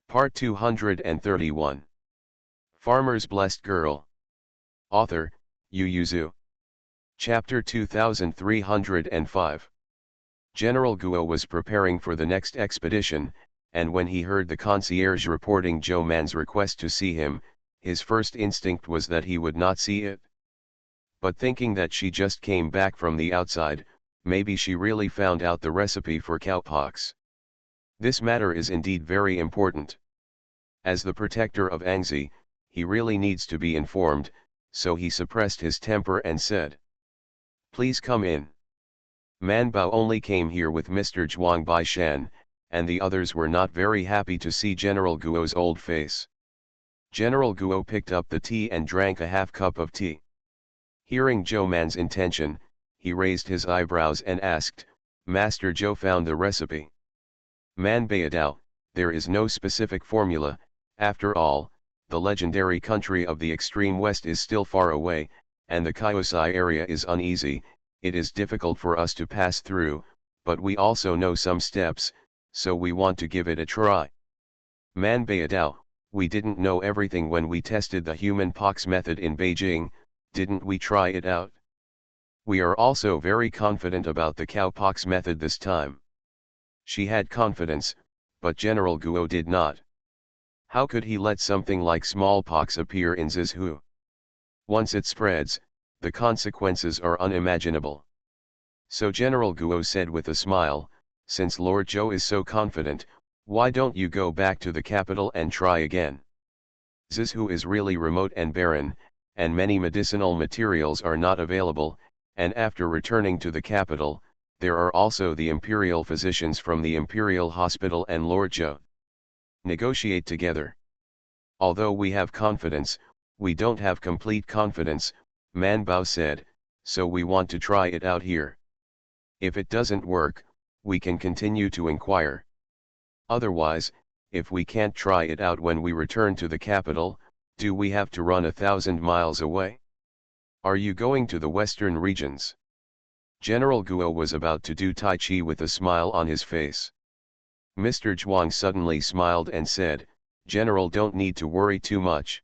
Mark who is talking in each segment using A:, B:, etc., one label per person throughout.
A: Part 231. Farmer's Blessed Girl. Author, Yu Yuzu. Chapter 2305. General Guo was preparing for the next expedition, and when he heard the concierge reporting Zhou Man's request to see him, his first instinct was that he would not see it. But thinking that she just came back from the outside, maybe she really found out the recipe for cowpox. This matter is indeed very important. As the protector of Angzi, he really needs to be informed, so he suppressed his temper and said, "Please come in." Man Bao only came here with Mr. Zhuang Baishan, and the others were not very happy to see General Guo's old face. General Guo picked up the tea and drank a half cup of tea. Hearing Zhou Man's intention, he raised his eyebrows and asked, "Master Zhou found the recipe?" Man Baidao, there is no specific formula. After all, the legendary country of the extreme west is still far away, and the Kyosai area is uneasy. It is difficult for us to pass through, but we also know some steps, so we want to give it a try. Man Baidao, we didn't know everything when we tested the human pox method in Beijing, didn't we try it out? We are also very confident about the cowpox method this time. She had confidence, but General Guo did not. How could he let something like smallpox appear in Zizhu? Once it spreads, the consequences are unimaginable. So General Guo said with a smile, "Since Lord Zhou is so confident, why don't you go back to the capital and try again? Zizhu is really remote and barren, and many medicinal materials are not available, and after returning to the capital, there are also the imperial physicians from the imperial hospital and Lord Zhou. Negotiate together. Although we have confidence, we don't have complete confidence," Man Bao said, "so we want to try it out here. If it doesn't work, we can continue to inquire. Otherwise, if we can't try it out when we return to the capital, do we have to run 1,000 miles away? Are you going to the western regions?" General Guo was about to do Tai Chi with a smile on his face. Mr. Zhuang suddenly smiled and said, "General, don't need to worry too much.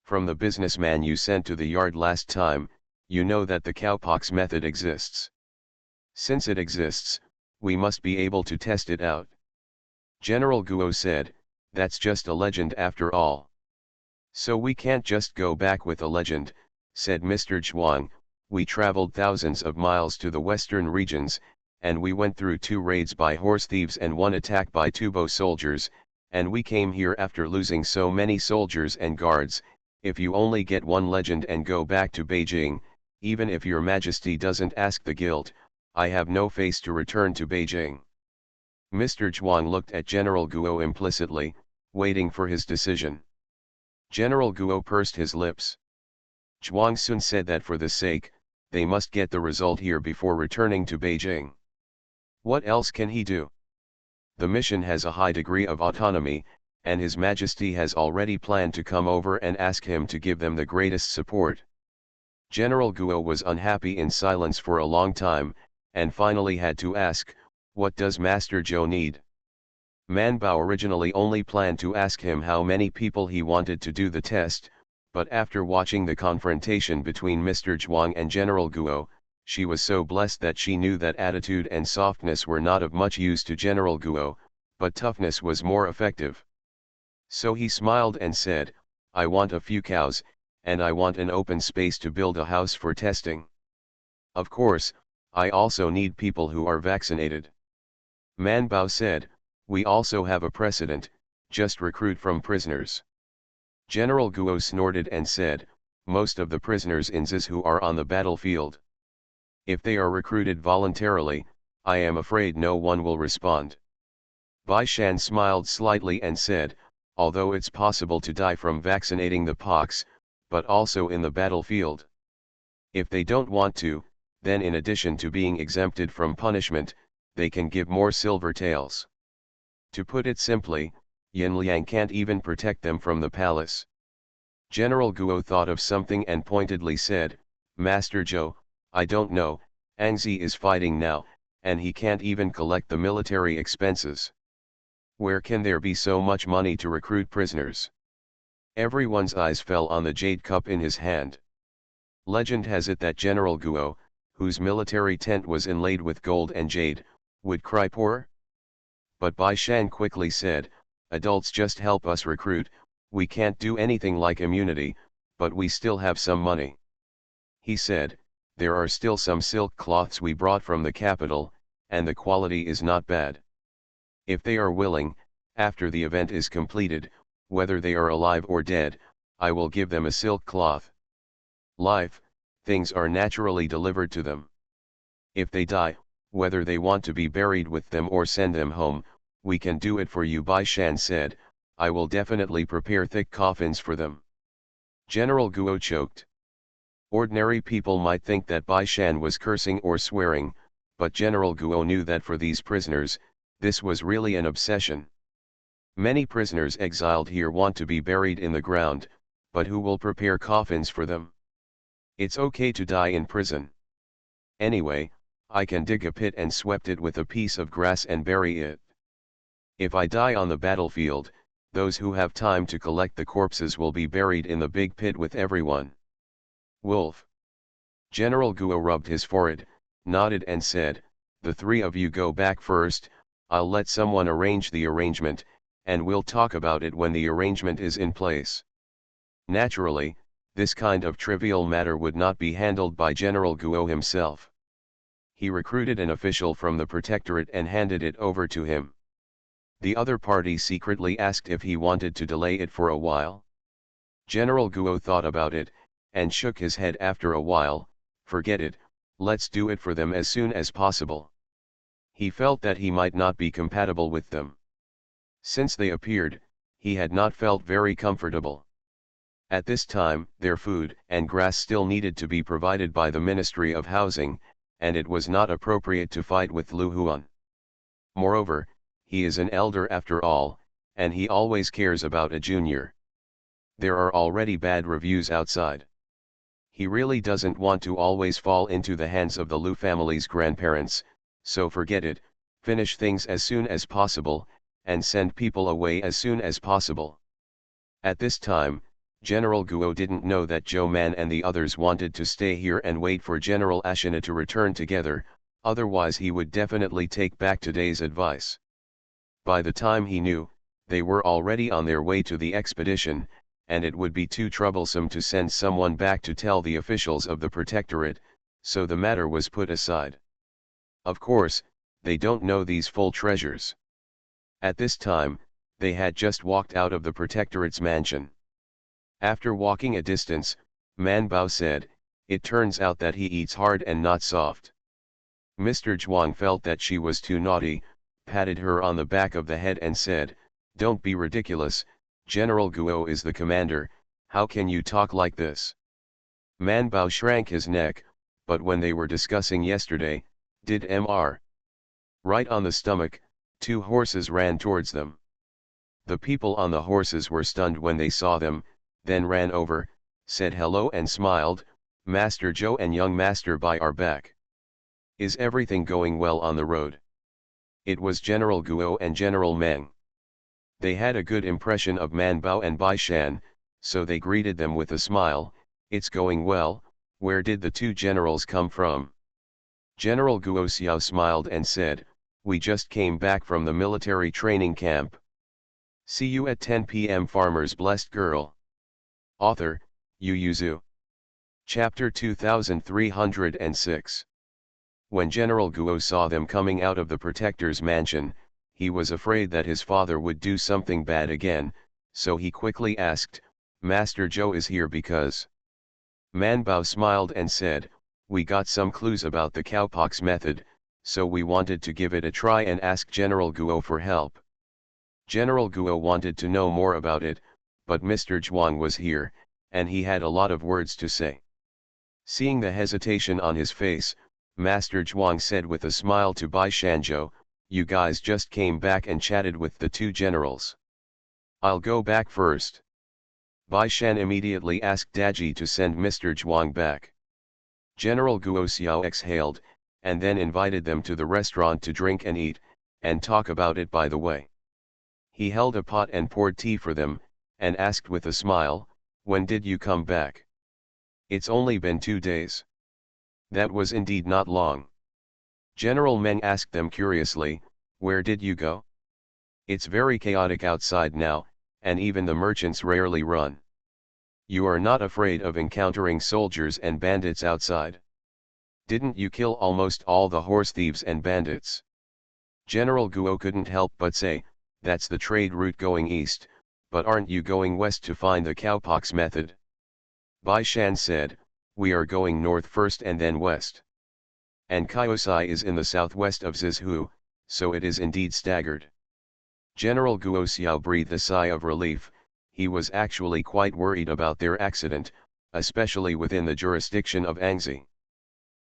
A: From the businessman you sent to the yard last time, you know that the cowpox method exists. Since it exists, we must be able to test it out." General Guo said, "That's just a legend after all." "So we can't just go back with a legend," said Mr. Zhuang. "We traveled thousands of miles to the western regions, and we went through 2 raids by horse thieves and 1 attack by Tubo soldiers, and we came here after losing so many soldiers and guards. If you only get 1 legend and go back to Beijing, even if your majesty doesn't ask the guilt, I have no face to return to Beijing." Mr. Zhuang looked at General Guo implicitly, waiting for his decision. General Guo pursed his lips. Zhuang Sun said that for the sake, they must get the result here before returning to Beijing. What else can he do? The mission has a high degree of autonomy, and His Majesty has already planned to come over and ask him to give them the greatest support. General Guo was unhappy in silence for a long time, and finally had to ask, "What does Master Zhou need?" Man Bao originally only planned to ask him how many people he wanted to do the test, but after watching the confrontation between Mr. Zhuang and General Guo, she was so blessed that she knew that attitude and softness were not of much use to General Guo, but toughness was more effective. So he smiled and said, "I want a few cows, and I want an open space to build a house for testing. Of course, I also need people who are vaccinated." Man Bao said, "We also have a precedent, just recruit from prisoners." General Guo snorted and said, "Most of the prisoners in Zizhu are on the battlefield. If they are recruited voluntarily, I am afraid no one will respond." Bai Shan smiled slightly and said, "Although it's possible to die from vaccinating the pox, but also in the battlefield. If they don't want to, then in addition to being exempted from punishment, they can give more silver taels. To put it simply, Yin Liang can't even protect them from the palace." General Guo thought of something and pointedly said, "Master Zhou, I don't know, Angzi is fighting now, and he can't even collect the military expenses. Where can there be so much money to recruit prisoners? Everyone's eyes fell on the jade cup in his hand. Legend has it that General Guo, whose military tent was inlaid with gold and jade, would cry poor. But Bai Shan quickly said, adults just help us recruit, we can't do anything like immunity, but we still have some money. He said, there are still some silk cloths we brought from the capital, and the quality is not bad. If they are willing, after the event is completed, whether they are alive or dead, I will give them a silk cloth. Life, things are naturally delivered to them. If they die, whether they want to be buried with them or send them home, we can do it for you. Bai Shan said, I will definitely prepare thick coffins for them. General Guo choked. Ordinary people might think that Bai Shan was cursing or swearing, but General Guo knew that for these prisoners, this was really an obsession. Many prisoners exiled here want to be buried in the ground, but who will prepare coffins for them? It's okay to die in prison. Anyway, I can dig a pit and sweep it with a piece of grass and bury it. If I die on the battlefield, those who have time to collect the corpses will be buried in the big pit with everyone. Wolf. General Guo rubbed his forehead, nodded and said, the three of you go back first, I'll let someone arrange the arrangement, and we'll talk about it when the arrangement is in place. Naturally, this kind of trivial matter would not be handled by General Guo himself. He recruited an official from the protectorate and handed it over to him. The other party secretly asked if he wanted to delay it for a while. General Guo thought about it, and shook his head after a while, forget it, let's do it for them as soon as possible. He felt that he might not be compatible with them. Since they appeared, he had not felt very comfortable. At this time, their food and grass still needed to be provided by the Ministry of Housing, and it was not appropriate to fight with Lu Huan. Moreover, he is an elder after all, and he always cares about a junior. There are already bad reviews outside. He really doesn't want to always fall into the hands of the Lu family's grandparents, so forget it, finish things as soon as possible, and send people away as soon as possible. At this time, General Guo didn't know that Zhou Man and the others wanted to stay here and wait for General AncientChina to return together, otherwise he would definitely take back today's advice. By the time he knew, they were already on their way to the expedition, and it would be too troublesome to send someone back to tell the officials of the protectorate, so the matter was put aside. Of course, they don't know these full treasures. At this time, they had just walked out of the protectorate's mansion. After walking a distance, Man Bao said, it turns out that he eats hard and not soft. Mr. Zhuang felt that she was too naughty, patted her on the back of the head and said, don't be ridiculous, General Guo is the commander, how can you talk like this? Man Bao shrank his neck, but when they were discussing yesterday, did Mr. Right on the stomach, two horses ran towards them. The people on the horses were stunned when they saw them, then ran over, said hello and smiled, Master Zhou and young Master Bai are back. Is everything going well on the road? It was General Guo and General Meng. They had a good impression of Man Bao and Bai Shan, so they greeted them with a smile, it's going well, where did the two generals come from? General Guo Xiao smiled and said, we just came back from the military training camp. See you at 10 p.m. Farmer's Blessed Girl. Author, Yu Yuzu. Chapter 2306. When General Guo saw them coming out of the protector's mansion, he was afraid that his father would do something bad again, so he quickly asked, Master Zhou is here because... Man Bao smiled and said, we got some clues about the cowpox method, so we wanted to give it a try and ask General Guo for help. General Guo wanted to know more about it, but Mr. Zhuang was here, and he had a lot of words to say. Seeing the hesitation on his face, Master Zhuang said with a smile to Bai Shanzhou, you guys just came back and chatted with the two generals. I'll go back first. Bai Shan immediately asked Daji to send Mr. Zhuang back. General Guo Xiao exhaled, and then invited them to the restaurant to drink and eat, and talk about it by the way. He held a pot and poured tea for them, and asked with a smile, "When did you come back?" "It's only been 2 days." That was indeed not long. General Meng asked them curiously, "Where did you go? It's very chaotic outside now, and even the merchants rarely run. You are not afraid of encountering soldiers and bandits outside? Didn't you kill almost all the horse thieves and bandits?" General Guo couldn't help but say, "That's the trade route going east, but aren't you going west to find the cowpox method?" Bai Shan said, "We are going north first and then west. And Kyosai is in the southwest of Zizhu, so it is indeed staggered." General Guo Xiao breathed a sigh of relief. He was actually quite worried about their accident, especially within the jurisdiction of Angzi.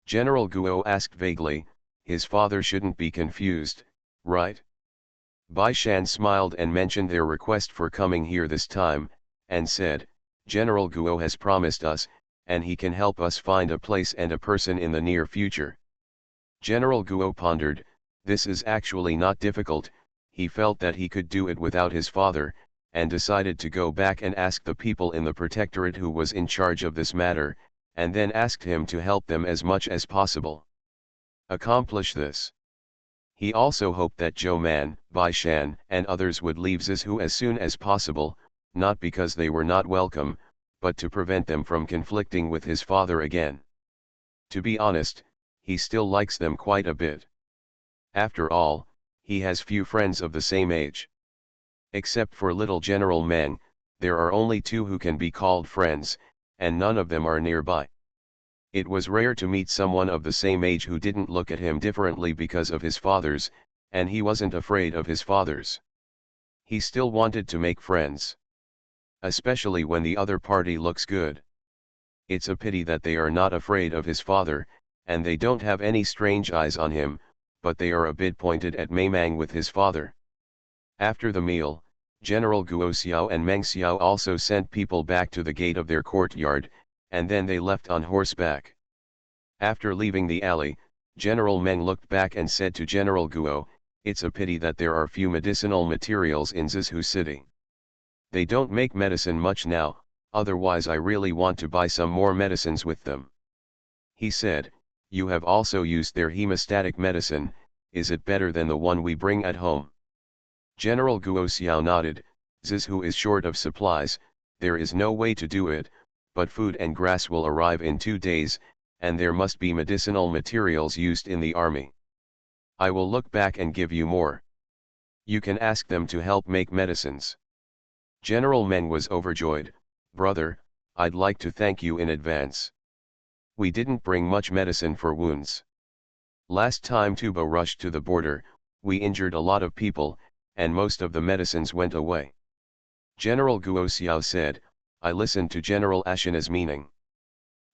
A: General Guo asked vaguely, "His father shouldn't be confused, right?" Bai Shan smiled and mentioned their request for coming here this time, and said, "General Guo has promised us, and he can help us find a place and a person in the near future." General Guo pondered, this is actually not difficult. He felt that he could do it without his father, and decided to go back and ask the people in the protectorate who was in charge of this matter, and then asked him to help them as much as possible. Accomplish this. He also hoped that Zhou Man, Bai Shan, and others would leave Zizhu as soon as possible, not because they were not welcome, but to prevent them from conflicting with his father again. To be honest, he still likes them quite a bit. After all, he has few friends of the same age. Except for little General Meng, there are only two who can be called friends, and none of them are nearby. It was rare to meet someone of the same age who didn't look at him differently because of his father's, and he wasn't afraid of his father's. He still wanted to make friends. Especially when the other party looks good. It's a pity that they are not afraid of his father, and they don't have any strange eyes on him, but they are a bit pointed at Meimang with his father. After the meal, General Guo Xiao and Meng Xiao also sent people back to the gate of their courtyard, and then they left on horseback. After leaving the alley, General Meng looked back and said to General Guo, "It's a pity that there are few medicinal materials in Zizhu city. They don't make medicine much now, otherwise I really want to buy some more medicines with them." He said, "You have also used their hemostatic medicine, is it better than the one we bring at home?" General Guo Xiao nodded. "Zizhu is short of supplies, there is no way to do it, but food and grass will arrive in 2 days, and there must be medicinal materials used in the army. I will look back and give you more. You can ask them to help make medicines." General Meng was overjoyed. "Brother, I'd like to thank you in advance. We didn't bring much medicine for wounds. Last time Tubo rushed to the border, we injured a lot of people, and most of the medicines went away." General Guo Xiao said, "I listened to General Ashina's meaning.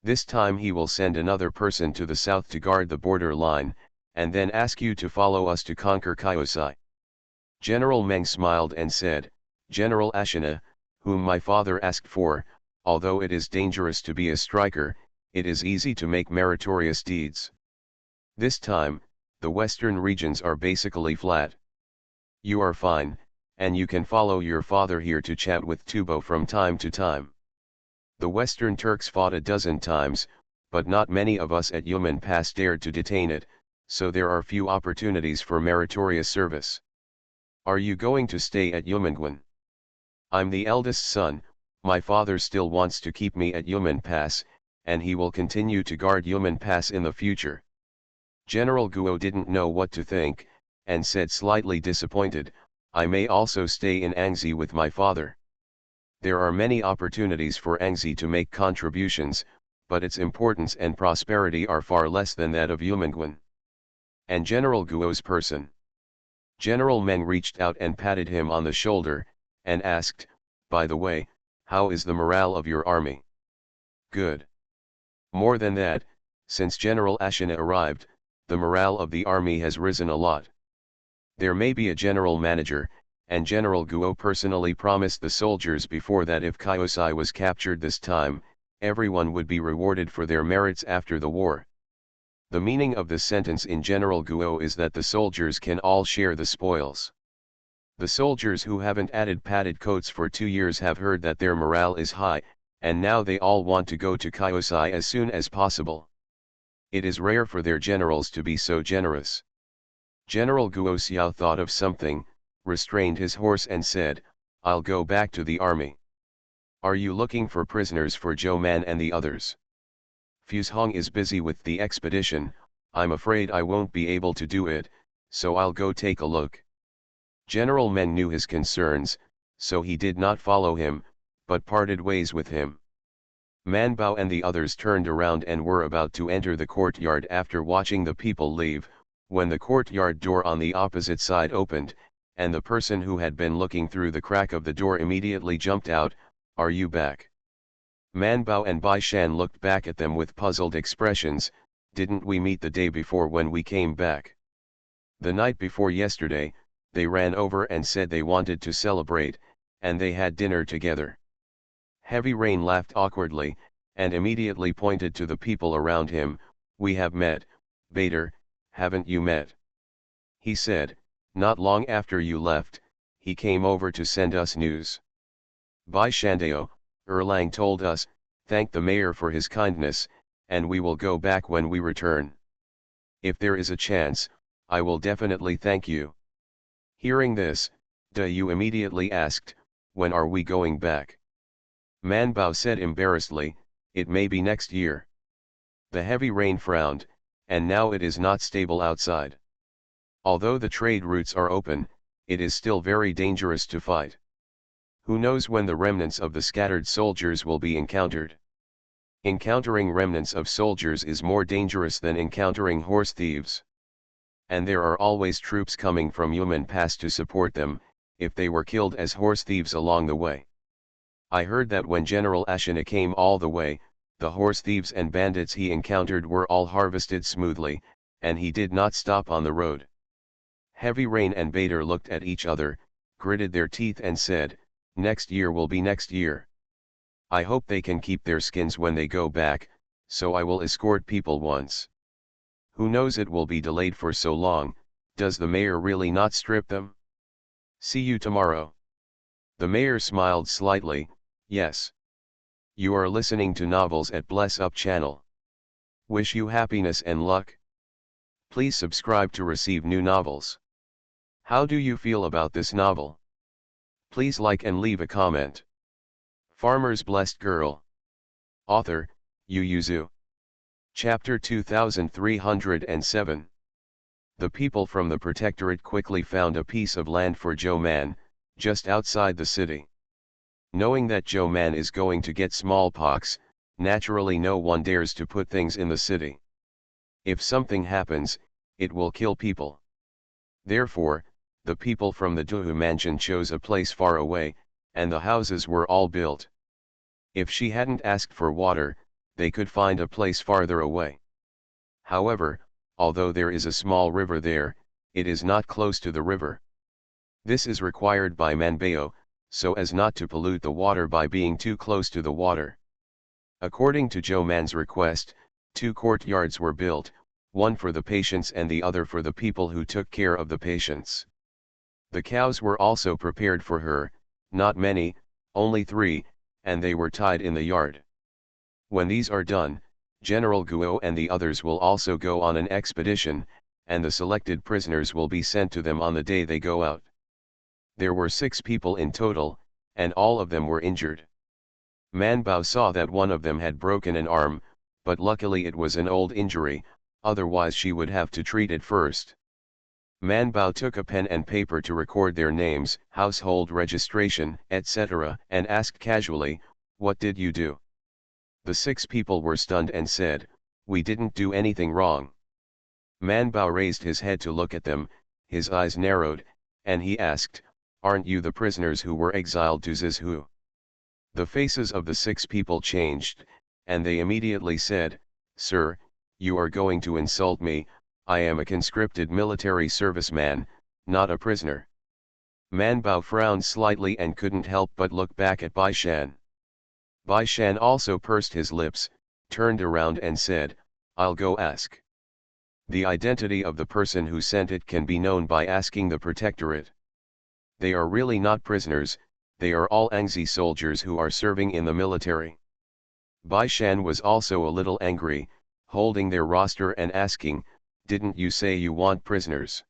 A: This time he will send another person to the south to guard the border line, and then ask you to follow us to conquer Kyosai." General Meng smiled and said, "General Ashina, whom my father asked for, although it is dangerous to be a striker, it is easy to make meritorious deeds. This time, the western regions are basically flat. You are fine, and you can follow your father here to chat with Tubo from time to time. The Western Turks fought a dozen times, but not many of us at Yumen Pass dared to detain it, so there are few opportunities for meritorious service. Are you going to stay at Yumengwan? I'm the eldest son, my father still wants to keep me at Yumen Pass, and he will continue to guard Yumen Pass in the future." General Guo didn't know what to think, and said slightly disappointed, "I may also stay in Angzi with my father. There are many opportunities for Angzi to make contributions, but its importance and prosperity are far less than that of Yumengwan. And General Guo's person." General Meng reached out and patted him on the shoulder, and asked, "By the way, how is the morale of your army?" "Good. More than that, since General Ashina arrived, the morale of the army has risen a lot. There may be a general manager, and General Guo personally promised the soldiers before that if Kyosai was captured this time, everyone would be rewarded for their merits after the war." The meaning of the sentence in General Guo is that the soldiers can all share the spoils. The soldiers who haven't added padded coats for 2 years have heard that their morale is high, and now they all want to go to Kyosai as soon as possible. It is rare for their generals to be so generous. General Guo Xiao thought of something, restrained his horse and said, "I'll go back to the army." "Are you looking for prisoners for Zhou Man and the others?" "Fuse Hong is busy with the expedition, I'm afraid I won't be able to do it, so I'll go take a look." General Meng knew his concerns, so he did not follow him, but parted ways with him. Man Bao and the others turned around and were about to enter the courtyard after watching the people leave, when the courtyard door on the opposite side opened, and the person who had been looking through the crack of the door immediately jumped out. "Are you back?" Man Bao and Bai Shan looked back at them with puzzled expressions. "Didn't we meet the day before when we came back?" "The night before yesterday, they ran over and said they wanted to celebrate, and they had dinner together." Heavy Rain laughed awkwardly, and immediately pointed to the people around him. "We have met, Bader, haven't you met?" He said, "Not long after you left, he came over to send us news." Bai Shandao, Erlang told us, "Thank the mayor for his kindness, and we will go back when we return. If there is a chance, I will definitely thank you." Hearing this, De Yu immediately asked, "When are we going back?" Man Bao said embarrassedly, "It may be next year." The Heavy Rain frowned, "And now it is not stable outside. Although the trade routes are open, it is still very dangerous to fight. Who knows when the remnants of the scattered soldiers will be encountered? Encountering remnants of soldiers is more dangerous than encountering horse thieves. And there are always troops coming from Yumen Pass to support them, if they were killed as horse thieves along the way. I heard that when General Ashina came all the way, the horse thieves and bandits he encountered were all harvested smoothly, and he did not stop on the road." Heavy Rain and Bader looked at each other, gritted their teeth and said, "Next year will be next year. I hope they can keep their skins when they go back, so I will escort people once. Who knows, it will be delayed for so long. Does the mayor really not strip them? See you tomorrow." The mayor smiled slightly. "Yes. You are listening to Novels at Bless Up channel. Wish you happiness and luck. Please subscribe to receive new novels. How do you feel about this novel? Please like and leave a comment." Farmer's Blessed Girl. Author, Yu Yuzu. Chapter 2307. The people from the protectorate quickly found a piece of land for Zhou Man, just outside the city. Knowing that Zhou Man is going to get smallpox, naturally no one dares to put things in the city. If something happens, it will kill people. Therefore, the people from the Duhu mansion chose a place far away, and the houses were all built. If she hadn't asked for water, they could find a place farther away. However, although there is a small river there, it is not close to the river. This is required by Manbeo, so as not to pollute the water by being too close to the water. According to Zhou Man's request, 2 courtyards were built, one for the patients and the other for the people who took care of the patients. The cows were also prepared for her, not many, only 3, and they were tied in the yard. When these are done, General Guo and the others will also go on an expedition, and the selected prisoners will be sent to them on the day they go out. There were 6 people in total, and all of them were injured. Man Bao saw that one of them had broken an arm, but luckily it was an old injury, otherwise she would have to treat it first. Man Bao took a pen and paper to record their names, household registration, etc., and asked casually, "What did you do?" The 6 people were stunned and said, "We didn't do anything wrong." Man Bao raised his head to look at them, his eyes narrowed, and he asked, "Aren't you the prisoners who were exiled to Zizhu?" The faces of the 6 people changed, and they immediately said, "Sir, you are going to insult me. I am a conscripted military serviceman, not a prisoner." Man Bao frowned slightly and couldn't help but look back at Bai Shan. Bai Shan also pursed his lips, turned around and said, "I'll go ask." The identity of the person who sent it can be known by asking the protectorate. They are really not prisoners, they are all Angzi soldiers who are serving in the military. Bai Shan was also a little angry, holding their roster and asking, "Didn't you say you want prisoners?"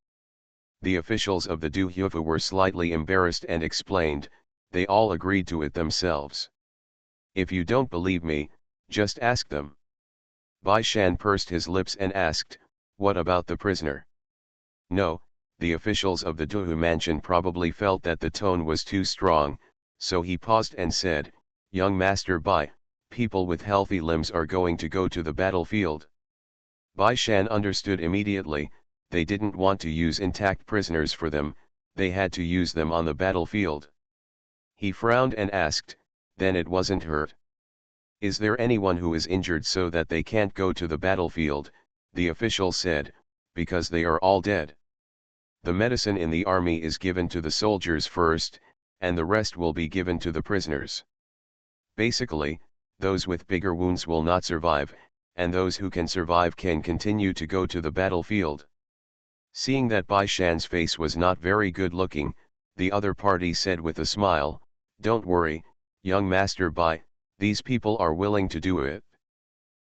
A: The officials of the Du Huifu were slightly embarrassed and explained, "They all agreed to it themselves. If you don't believe me, just ask them." Bai Shan pursed his lips and asked, "What about the prisoner?" No, the officials of the Duhu mansion probably felt that the tone was too strong, so he paused and said, "Young Master Bai, people with healthy limbs are going to go to the battlefield." Bai Shan understood immediately, they didn't want to use intact prisoners for them, they had to use them on the battlefield. He frowned and asked, "Then it wasn't hurt? Is there anyone who is injured so that they can't go to the battlefield?" The official said, "Because they are all dead. The medicine in the army is given to the soldiers first, and the rest will be given to the prisoners. Basically, those with bigger wounds will not survive, and those who can survive can continue to go to the battlefield." Seeing that Bai Shan's face was not very good looking, the other party said with a smile, "Don't worry, young Master Bai, these people are willing to do it.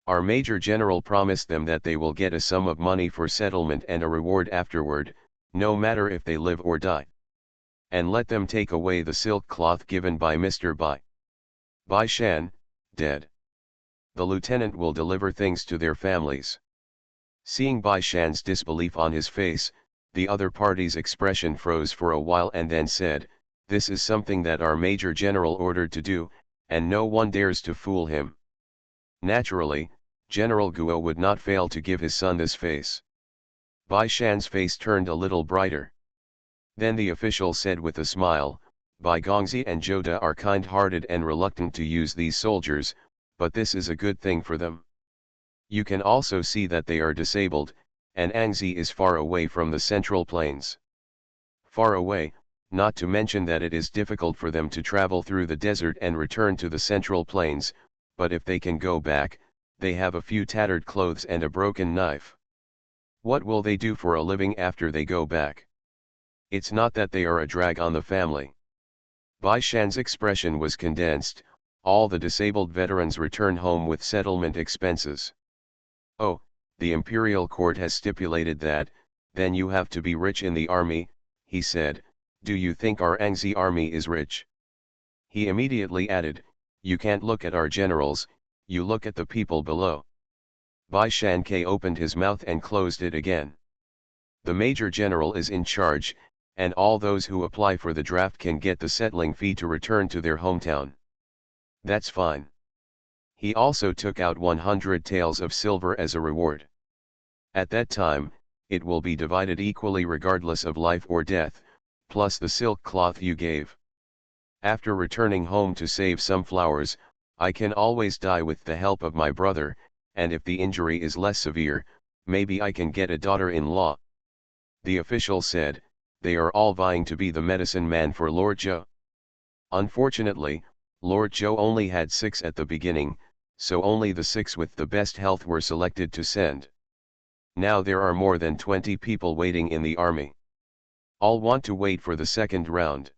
A: Our Major General promised them that they will get a sum of money for settlement and a reward afterward, no matter if they live or die. And let them take away the silk cloth given by Mr. Bai. Bai Shan, dead. The lieutenant will deliver things to their families." Seeing Bai Shan's disbelief on his face, the other party's expression froze for a while and then said, "This is something that our Major General ordered to do, and no one dares to fool him." Naturally, General Guo would not fail to give his son this face. Bai Shan's face turned a little brighter. Then the official said with a smile, "Bai Gongzi and Jota are kind-hearted and reluctant to use these soldiers, but this is a good thing for them. You can also see that they are disabled, and Angzi is far away from the central plains. Far away, not to mention that it is difficult for them to travel through the desert and return to the central plains, but if they can go back, they have a few tattered clothes and a broken knife. What will they do for a living after they go back? It's not that they are a drag on the family." Bai Shan's expression was condensed, "All the disabled veterans return home with settlement expenses." "Oh, the imperial court has stipulated that, then you have to be rich in the army," he said. "Do you think our Angzi army is rich?" He immediately added, "You can't look at our generals, you look at the people below." Bai Shan opened his mouth and closed it again. "The Major General is in charge, and all those who apply for the draft can get the settling fee to return to their hometown. That's fine. He also took out 100 taels of silver as a reward. At that time, it will be divided equally regardless of life or death, plus the silk cloth you gave. After returning home to save some flowers, I can always die with the help of my brother, and if the injury is less severe, maybe I can get a daughter-in-law." The official said, "They are all vying to be the medicine man for Lord Zhou. Unfortunately, Lord Zhou only had 6 at the beginning, so only the 6 with the best health were selected to send. Now there are more than 20 people waiting in the army. All want to wait for the second round."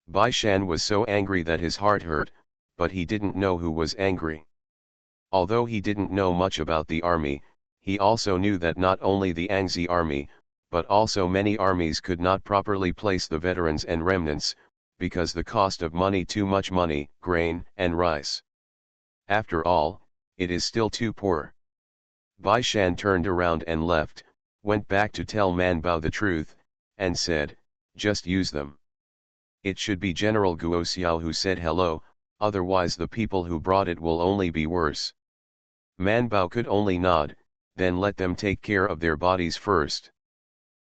A: Bai Shan was so angry that his heart hurt, but he didn't know who was angry. Although he didn't know much about the army, he also knew that not only the Angzi army, but also many armies could not properly place the veterans and remnants, because the cost of money, too much money, grain, and rice. After all, it is still too poor. Bai Shan turned around and left, went back to tell Man Bao the truth, and said, "Just use them. It should be General Guo Xiao who said hello, otherwise the people who brought it will only be worse." Man Bao could only nod, then let them take care of their bodies first.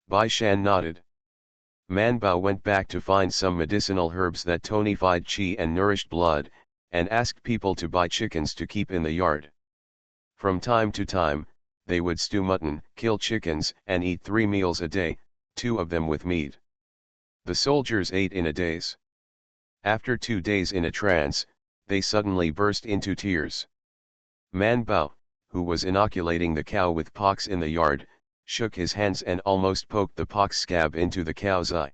A: Bai Shan nodded. Man Bao went back to find some medicinal herbs that tonified qi and nourished blood, and asked people to buy chickens to keep in the yard. From time to time, they would stew mutton, kill chickens, and eat 3 meals a day, 2 of them with meat. The soldiers ate in a daze. After 2 days in a trance, they suddenly burst into tears. Man Bao, who was inoculating the cow with pox in the yard, shook his hands and almost poked the pox scab into the cow's eye.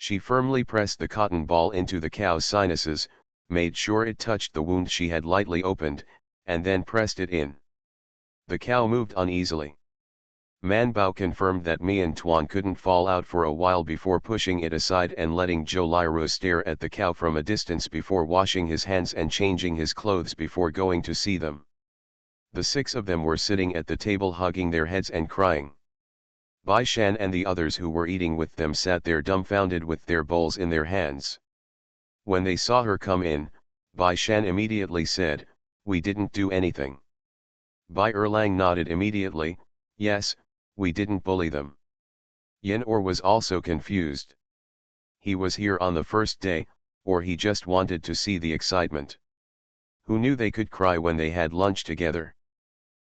A: She firmly pressed the cotton ball into the cow's sinuses, made sure it touched the wound she had lightly opened, and then pressed it in. The cow moved uneasily. Man Bao confirmed that Mian Tuan couldn't fall out for a while before pushing it aside and letting Zhou Lairu stare at the cow from a distance before washing his hands and changing his clothes before going to see them. The six of them were sitting at the table hugging their heads and crying. Bai Shan and the others who were eating with them sat there dumbfounded with their bowls in their hands. When they saw her come in, Bai Shan immediately said, "We didn't do anything." Bai Erlang nodded immediately, "Yes, we didn't bully them." Yin Or was also confused. He was here on the first day, or he just wanted to see the excitement. Who knew they could cry when they had lunch together?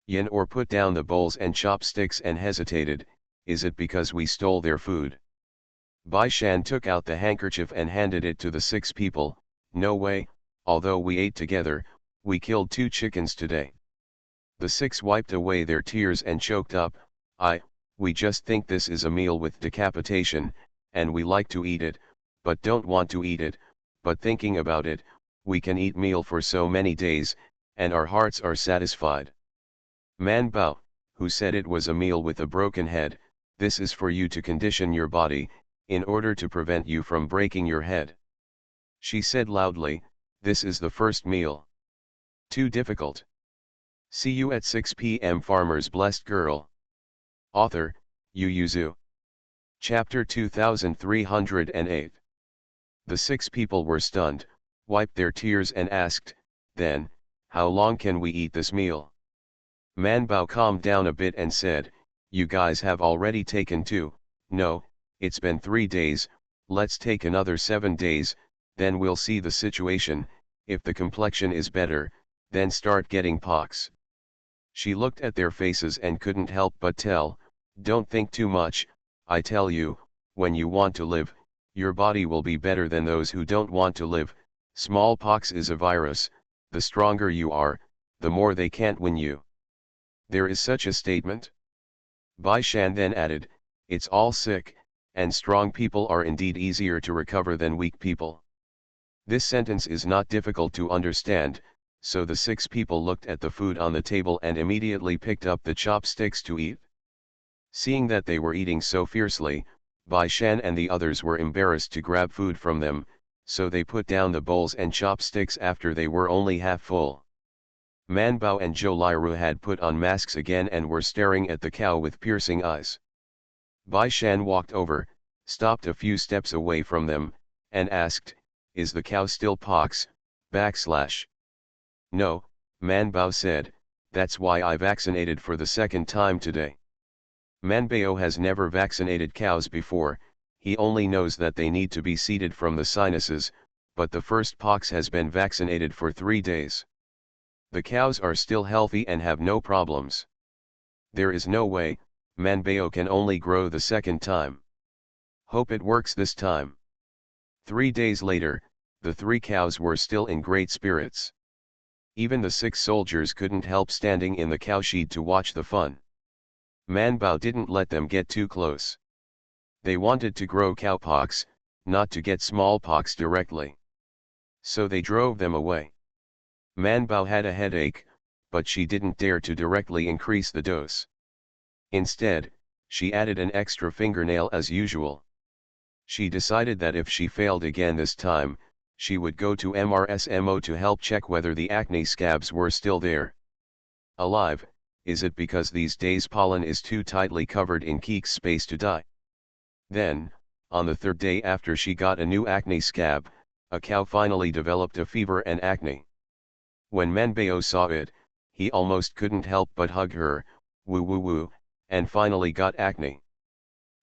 A: Yin Or put down the bowls and chopsticks and hesitated, "Is it because we stole their food?" Bai Shan took out the handkerchief and handed it to the six people, "No way, although we ate together, we killed 2 chickens today." The six wiped away their tears and choked up, We just think this is a meal with decapitation, and we like to eat it, but don't want to eat it, but thinking about it, we can eat meal for so many days, and our hearts are satisfied." Man Bao, who said it was a meal with a broken head, "This is for you to condition your body, in order to prevent you from breaking your head." She said loudly, "This is the first meal. Too difficult. See you at 6 p.m. Farmer's Blessed Girl." Author, Yu Yuzu. Chapter 2308. The six people were stunned, wiped their tears and asked, "Then, how long can we eat this meal?" Man Bao calmed down a bit and said, "You guys have already taken 2, no, it's been 3 days, let's take another 7 days, then we'll see the situation, if the complexion is better, then start getting pox." She looked at their faces and couldn't help but tell, "Don't think too much, I tell you, when you want to live, your body will be better than those who don't want to live. Smallpox is a virus, the stronger you are, the more they can't win you." There is such a statement? Bai Shan then added, "It's all sick, and strong people are indeed easier to recover than weak people." This sentence is not difficult to understand, so the six people looked at the food on the table and immediately picked up the chopsticks to eat. Seeing that they were eating so fiercely, Bai Shan and the others were embarrassed to grab food from them, so they put down the bowls and chopsticks after they were only half full. Man Bao and Zhou Lairu had put on masks again and were staring at the cow with piercing eyes. Bai Shan walked over, stopped a few steps away from them, and asked, "Is the cow still pox, /?" "No," Man Bao said, "that's why I vaccinated for the second time today." Man Bao has never vaccinated cows before, he only knows that they need to be seeded from the sinuses, but the first pox has been vaccinated for 3 days. The cows are still healthy and have no problems. There is no way, Man Bao can only grow the second time. Hope it works this time. 3 days later, the 3 cows were still in great spirits. Even the 6 soldiers couldn't help standing in the cowshed to watch the fun. Man Bao didn't let them get too close. They wanted to grow cowpox, not to get smallpox directly. So they drove them away. Man Bao had a headache, but she didn't dare to directly increase the dose. Instead, she added an extra fingernail as usual. She decided that if she failed again this time, she would go to MRSMO to help check whether the acne scabs were still there. Alive, is it because these days pollen is too tightly covered in Keek's space to die? Then, on the 3rd day after she got a new acne scab, a cow finally developed a fever and acne. When Manbao saw it, he almost couldn't help but hug her, woo woo woo, and finally got acne.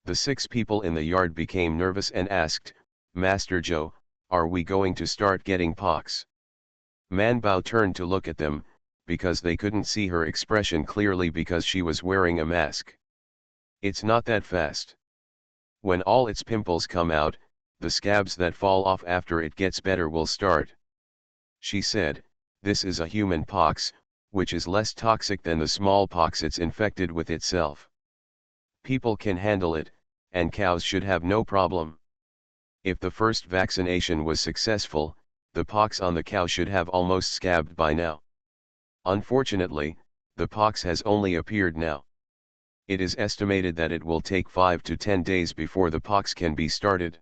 A: The 6 people in the yard became nervous and asked, "Master Zhou, are we going to start getting pox?" Manbao turned to look at them, because they couldn't see her expression clearly because she was wearing a mask. "It's not that fast. When all its pimples come out, the scabs that fall off after it gets better will start," she said. "This is a human pox, which is less toxic than the smallpox it's infected with itself. People can handle it, and cows should have no problem. If the first vaccination was successful, the pox on the cow should have almost scabbed by now. Unfortunately, the pox has only appeared now. It is estimated that it will take 5 to 10 days before the pox can be started.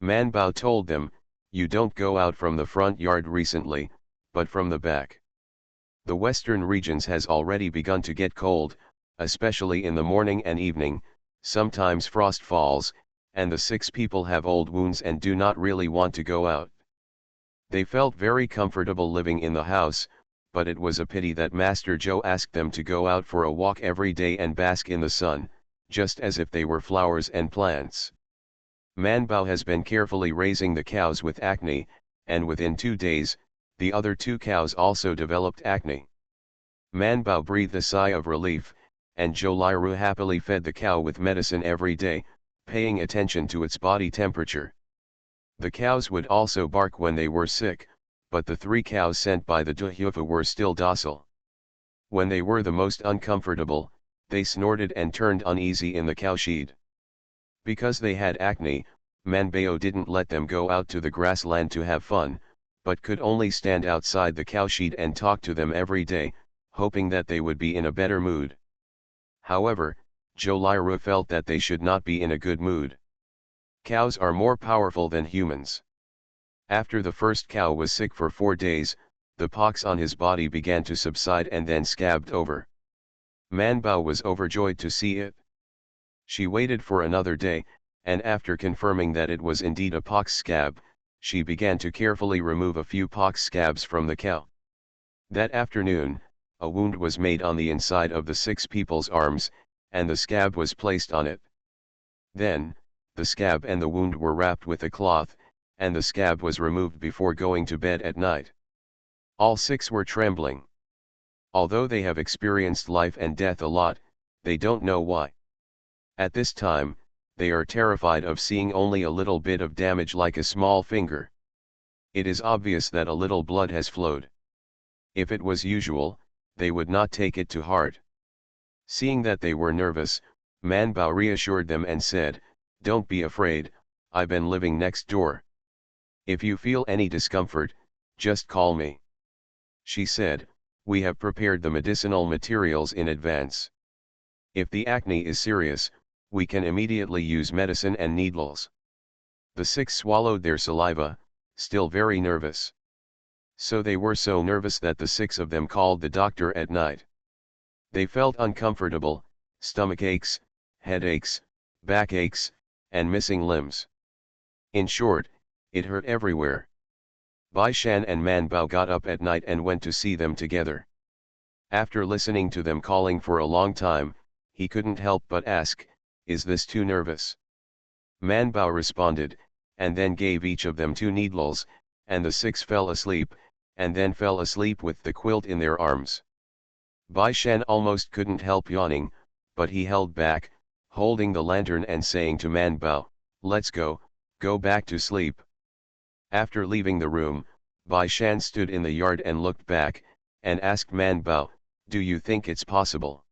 A: Man Bao told them, "You don't go out from the front yard recently, but from the back. The western regions has already begun to get cold, especially in the morning and evening, sometimes frost falls, and the 6 people have old wounds and do not really want to go out." They felt very comfortable living in the house, but it was a pity that Master Zhou asked them to go out for a walk every day and bask in the sun, just as if they were flowers and plants. Man Bao has been carefully raising the cows with acne, and within 2 days, the other 2 cows also developed acne. Man Bao breathed a sigh of relief, and Zhou Liru happily fed the cow with medicine every day, paying attention to its body temperature. The cows would also bark when they were sick, but the 3 cows sent by the Duhufa were still docile. When they were the most uncomfortable, they snorted and turned uneasy in the cowshed. Because they had acne, Manbao didn't let them go out to the grassland to have fun, but could only stand outside the cowshed and talk to them every day, hoping that they would be in a better mood. However, Zhou Liru felt that they should not be in a good mood. Cows are more powerful than humans. After the first cow was sick for 4 days, the pox on his body began to subside and then scabbed over. Manbao was overjoyed to see it. She waited for another day, and after confirming that it was indeed a pox scab, she began to carefully remove a few pox scabs from the cow. That afternoon, a wound was made on the inside of the 6 people's arms, and the scab was placed on it. Then, the scab and the wound were wrapped with a cloth, and the scab was removed before going to bed at night. All 6 were trembling. Although they have experienced life and death a lot, they don't know why. At this time, they are terrified of seeing only a little bit of damage like a small finger. It is obvious that a little blood has flowed. If it was usual, they would not take it to heart. Seeing that they were nervous, Man Bao reassured them and said, "Don't be afraid, I've been living next door. If you feel any discomfort, just call me." She said, "We have prepared the medicinal materials in advance. If the acne is serious, we can immediately use medicine and needles." The 6 swallowed their saliva, still very nervous. So they were so nervous that the 6 of them called the doctor at night. They felt uncomfortable, stomach aches, headaches, backaches, and missing limbs. In short, it hurt everywhere. Bai Shan and Man Bao got up at night and went to see them together. After listening to them calling for a long time, he couldn't help but ask, "Is this too nervous?" Man Bao responded, and then gave each of them 2 needles, and the 6 fell asleep, and then fell asleep with the quilt in their arms. Bai Shan almost couldn't help yawning, but he held back, holding the lantern and saying to Man Bao, "Let's go back to sleep." After leaving the room, Bai Shan stood in the yard and looked back, and asked Man Bao, "Do you think it's possible?"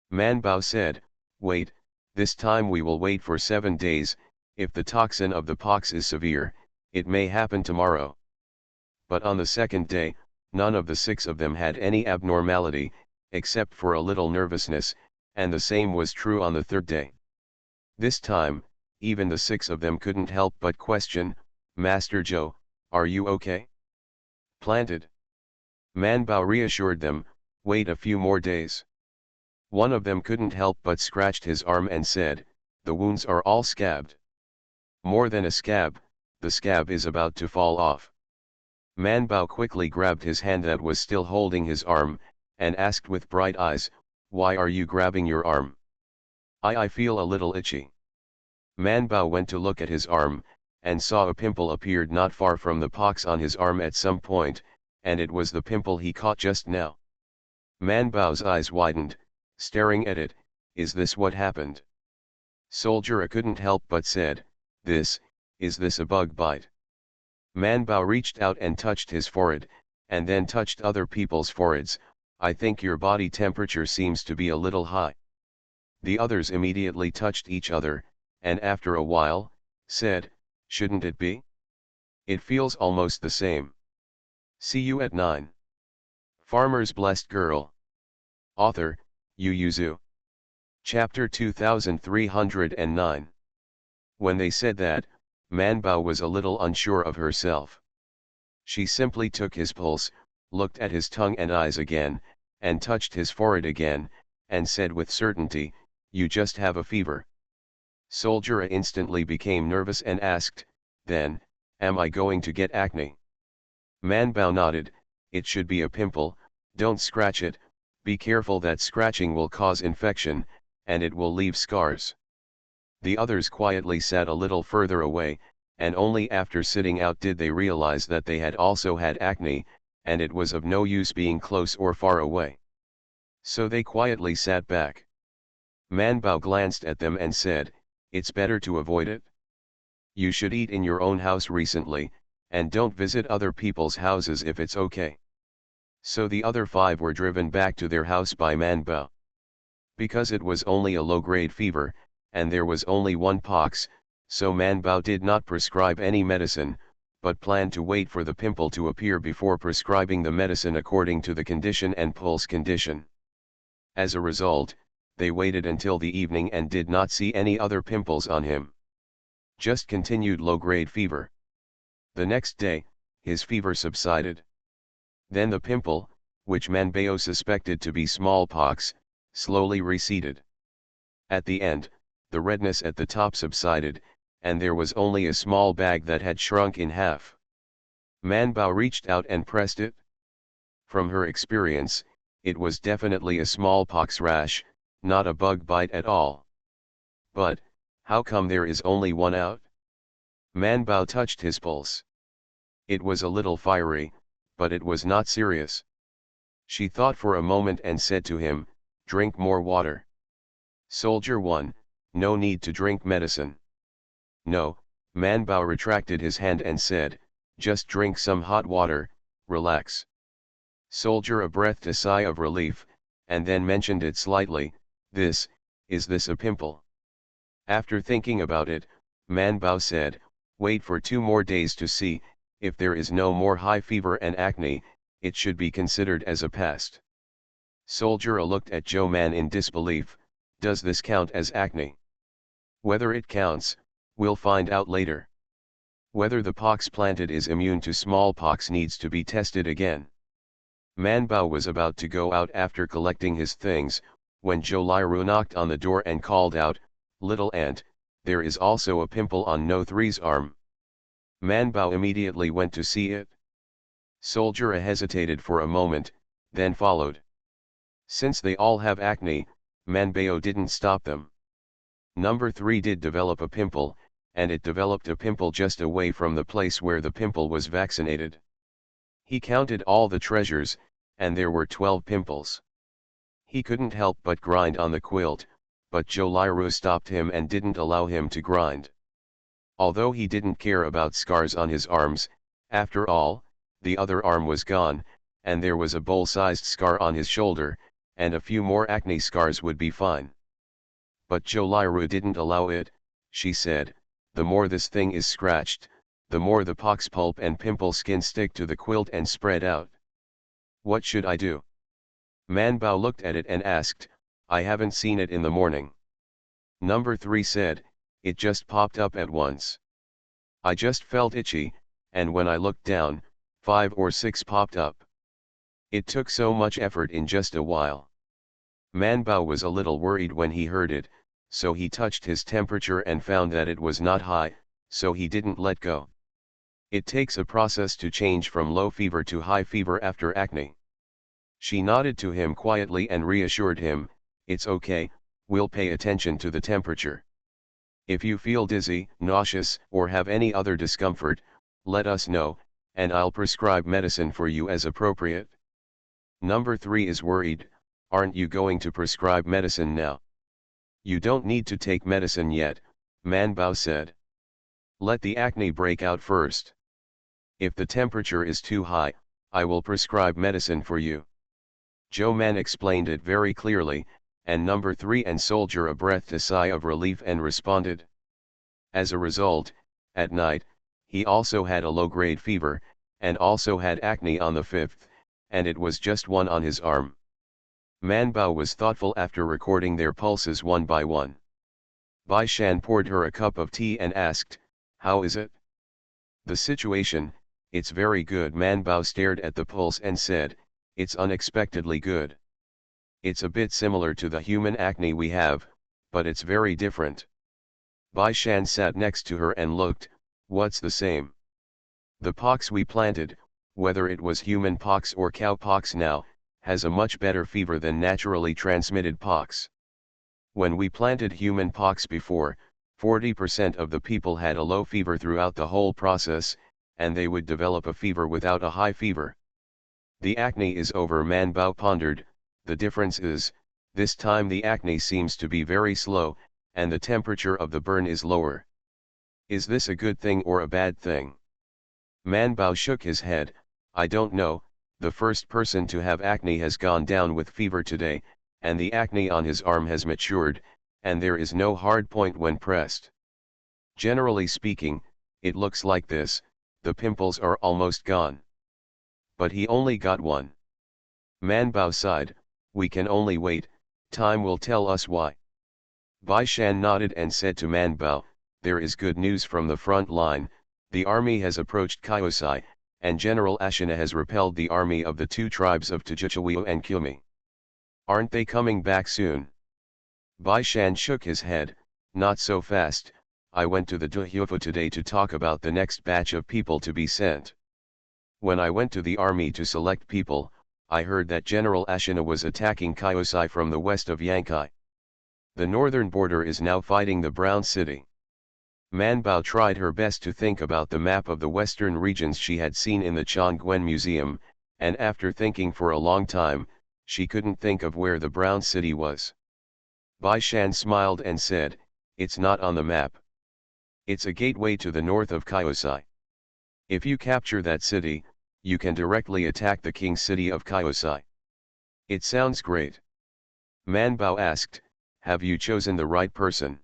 A: Man Bao said, "Wait, this time we will wait for 7 days, if the toxin of the pox is severe, it may happen tomorrow." But on the 2nd day, none of the 6 of them had any abnormality, except for a little nervousness, and the same was true on the 3rd day. This time, even the 6 of them couldn't help but question, "Master Zhou, are you okay?" "Planted." Man Bao reassured them, "Wait a few more days." One of them couldn't help but scratched his arm and said, "The wounds are all scabbed." "More than a scab, the scab is about to fall off." Man Bao quickly grabbed his hand that was still holding his arm, and asked with bright eyes, "Why are you grabbing your arm?" I feel a little itchy." Man Bao went to look at his arm, and saw a pimple appeared not far from the pox on his arm at some point, and it was the pimple he caught just now. Man Bao's eyes widened, staring at it. "Is this what happened?" Soldier couldn't help but said, Is this a bug bite?" Man Bao reached out and touched his forehead, and then touched other people's foreheads. "I think your body temperature seems to be a little high." The others immediately touched each other, and after a while, said, Shouldn't it be? It feels almost the same. See you at 9. Farmer's Blessed Girl. Author, Yu Yuzu. Chapter 2309. When they said that, Manbao was a little unsure of herself. She simply took his pulse, looked at his tongue and eyes again, and touched his forehead again, and said with certainty, "You just have a fever." Soldier instantly became nervous and asked, "Then, am I going to get acne?" Manbao nodded, "It should be a pimple, don't scratch it, be careful that scratching will cause infection, and it will leave scars." The others quietly sat a little further away, and only after sitting out did they realize that they had also had acne, and it was of no use being close or far away. So they quietly sat back. Manbao glanced at them and said, "It's better to avoid it. You should eat in your own house recently, and don't visit other people's houses if it's okay." So the other 5 were driven back to their house by Manbao. Because it was only a low-grade fever, and there was only one pox, so Manbao did not prescribe any medicine, but planned to wait for the pimple to appear before prescribing the medicine according to the condition and pulse condition. As a result, they waited until the evening and did not see any other pimples on him. Just continued low-grade fever. The next day, his fever subsided. Then the pimple, which Manbao suspected to be smallpox, slowly receded. At the end, the redness at the top subsided, and there was only a small bag that had shrunk in half. Manbao reached out and pressed it. From her experience, it was definitely a smallpox rash, not a bug bite at all. But, how come there is only one out? Manbao touched his pulse. It was a little fiery, but it was not serious. She thought for a moment and said to him, "Drink more water." Soldier 1, "No need to drink medicine." "No," Manbao retracted his hand and said, "Just drink some hot water, relax." Soldier breathed a sigh of relief, and then mentioned it slightly, Is this a pimple?" After thinking about it, Manbao said, "Wait for 2 more days to see, if there is no more high fever and acne, it should be considered as a pest." Soldier looked at Joe Man in disbelief, "Does this count as acne?" "Whether it counts, we'll find out later. Whether the pox planted is immune to smallpox needs to be tested again." Manbao was about to go out after collecting his things, when Zhou Liru knocked on the door and called out, "Little ant, there is also a pimple on No 3's arm." Manbao immediately went to see it. Soldier hesitated for a moment, then followed. Since they all have acne, Manbao didn't stop them. Number 3 did develop a pimple, and it developed a pimple just away from the place where the pimple was vaccinated. He counted all the treasures, and there were 12 pimples. He couldn't help but grind on the quilt, but Zhou Liru stopped him and didn't allow him to grind. Although he didn't care about scars on his arms, after all, the other arm was gone, and there was a bowl-sized scar on his shoulder, and a few more acne scars would be fine. But Zhou Liru didn't allow it. She said, "The more this thing is scratched, the more the pox pulp and pimple skin stick to the quilt and spread out. What should I do?" Manbao looked at it and asked, "I haven't seen it in the morning." Number 3 said, "It just popped up at once. I just felt itchy, and when I looked down, 5 or 6 popped up. It took so much effort in just a while." Manbao was a little worried when he heard it, so he touched his temperature and found that it was not high, so he didn't let go. It takes a process to change from low fever to high fever after acne. She nodded to him quietly and reassured him, "It's okay, we'll pay attention to the temperature. If you feel dizzy, nauseous, or have any other discomfort, let us know, and I'll prescribe medicine for you as appropriate." Number 3 is worried, "Aren't you going to prescribe medicine now?" "You don't need to take medicine yet," Manbao said. "Let the acne break out first. If the temperature is too high, I will prescribe medicine for you." Joe Man explained it very clearly, and Number 3 and Soldier breathed a sigh of relief and responded. As a result, At night, he also had a low-grade fever, and also had acne on the 5th, and it was just one on his arm. Man Bao was thoughtful after recording their pulses one by one. Bai Shan poured her a cup of tea and asked, "How is it?" "The situation, it's very good." Man Bao stared at the pulse and said, "It's unexpectedly good. It's a bit similar to the human acne we have, but it's very different." Bai Shan sat next to her and looked. "What's the same?" "The pox we planted, whether it was human pox or cow pox now, has a much better fever than naturally transmitted pox. When we planted human pox before, 40% of the people had a low fever throughout the whole process, and they would develop a fever without a high fever. The acne is over." Man Bao pondered. "The difference is, this time the acne seems to be very slow, and the temperature of the burn is lower. Is this a good thing or a bad thing?" Man Bao shook his head. "I don't know. The first person to have acne has gone down with fever today, and the acne on his arm has matured, and there is no hard point when pressed. Generally speaking, it looks like this: the pimples are almost gone. But he only got one." Man Bao sighed. "We can only wait, time will tell us why." Bai Shan nodded and said to Man Bao, "There is good news from the front line. The army has approached Kyosai, and General AncientChina has repelled the army of the two tribes of Tajichawiu and Kyumi. Aren't they coming back soon?" Bai Shan shook his head. "Not so fast. I went to the Duhufu today to talk about the next batch of people to be sent. When I went to the army to select people, I heard that General AncientChina was attacking Kyosai from the west of Yankai. The northern border is now fighting the Brown City." Man Bao tried her best to think about the map of the western regions she had seen in the Chongquen Museum, and after thinking for a long time, she couldn't think of where the Brown City was. Bai Shan smiled and said, "It's not on the map. It's a gateway to the north of Kyosai. If you capture that city, you can directly attack the king city of Kyosai." "It sounds great." Man Bao asked, "Have you chosen the right person?"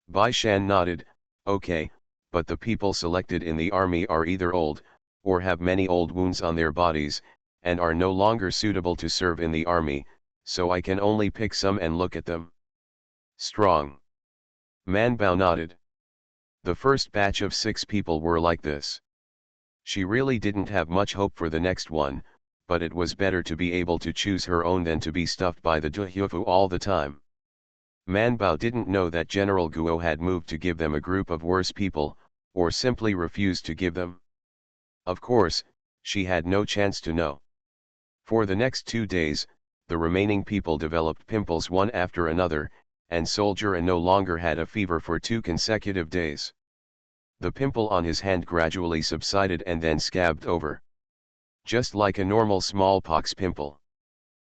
A: Bai Shan nodded. "Okay, but the people selected in the army are either old, or have many old wounds on their bodies, and are no longer suitable to serve in the army, so I can only pick some and look at them." "Strong." Man Bao nodded. The first batch of 6 people were like this. She really didn't have much hope for the next one, but it was better to be able to choose her own than to be stuffed by the Duhufu all the time. Man Bao didn't know that General Guo had moved to give them a group of worse people, or simply refused to give them. Of course, she had no chance to know. For the next 2 days, the remaining people developed pimples one after another, and Soldier A no longer had a fever for 2 consecutive days. The pimple on his hand gradually subsided and then scabbed over. Just like a normal smallpox pimple.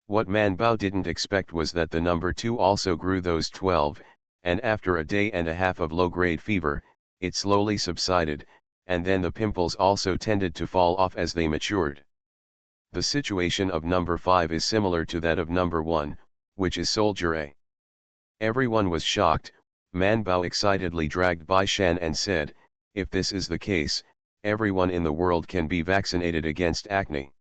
A: What Man Bao didn't expect was that the number 2 also grew those 12, and after a day and a half of low-grade fever, it slowly subsided, and then the pimples also tended to fall off as they matured. The situation of number 5 is similar to that of number 1, which is Soldier A. Everyone was shocked. Man Bao excitedly dragged Bai Shan and said, "If this is the case, everyone in the world can be vaccinated against acne.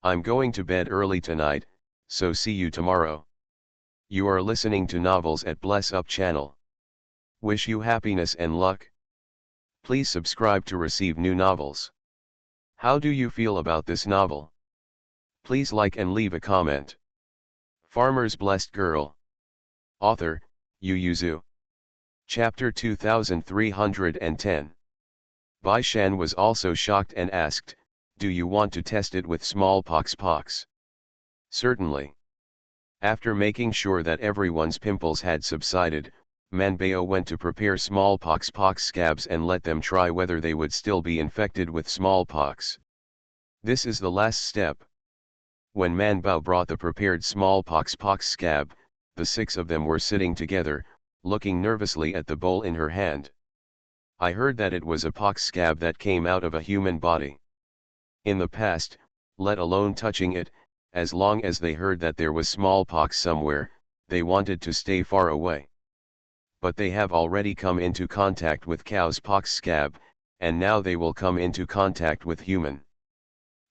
A: I'm going to bed early tonight, so see you tomorrow." You are listening to Novels at Bless Up channel. Wish you happiness and luck. Please subscribe to receive new novels. How do you feel about this novel? Please like and leave a comment. Farmer's Blessed Girl. Author, Yu Yuzu. Chapter 2310. Bai Shan was also shocked and asked, "Do you want to test it with smallpox pox?" "Certainly." After making sure that everyone's pimples had subsided, Man Bao went to prepare smallpox pox scabs and let them try whether they would still be infected with smallpox. This is the last step. When Man Bao brought the prepared smallpox pox scab, the 6 of them were sitting together, looking nervously at the bowl in her hand. "I heard that it was a pox scab that came out of a human body. In the past, let alone touching it, as long as they heard that there was smallpox somewhere, they wanted to stay far away. but they have already come into contact with cow's pox scab, and now they will come into contact with human.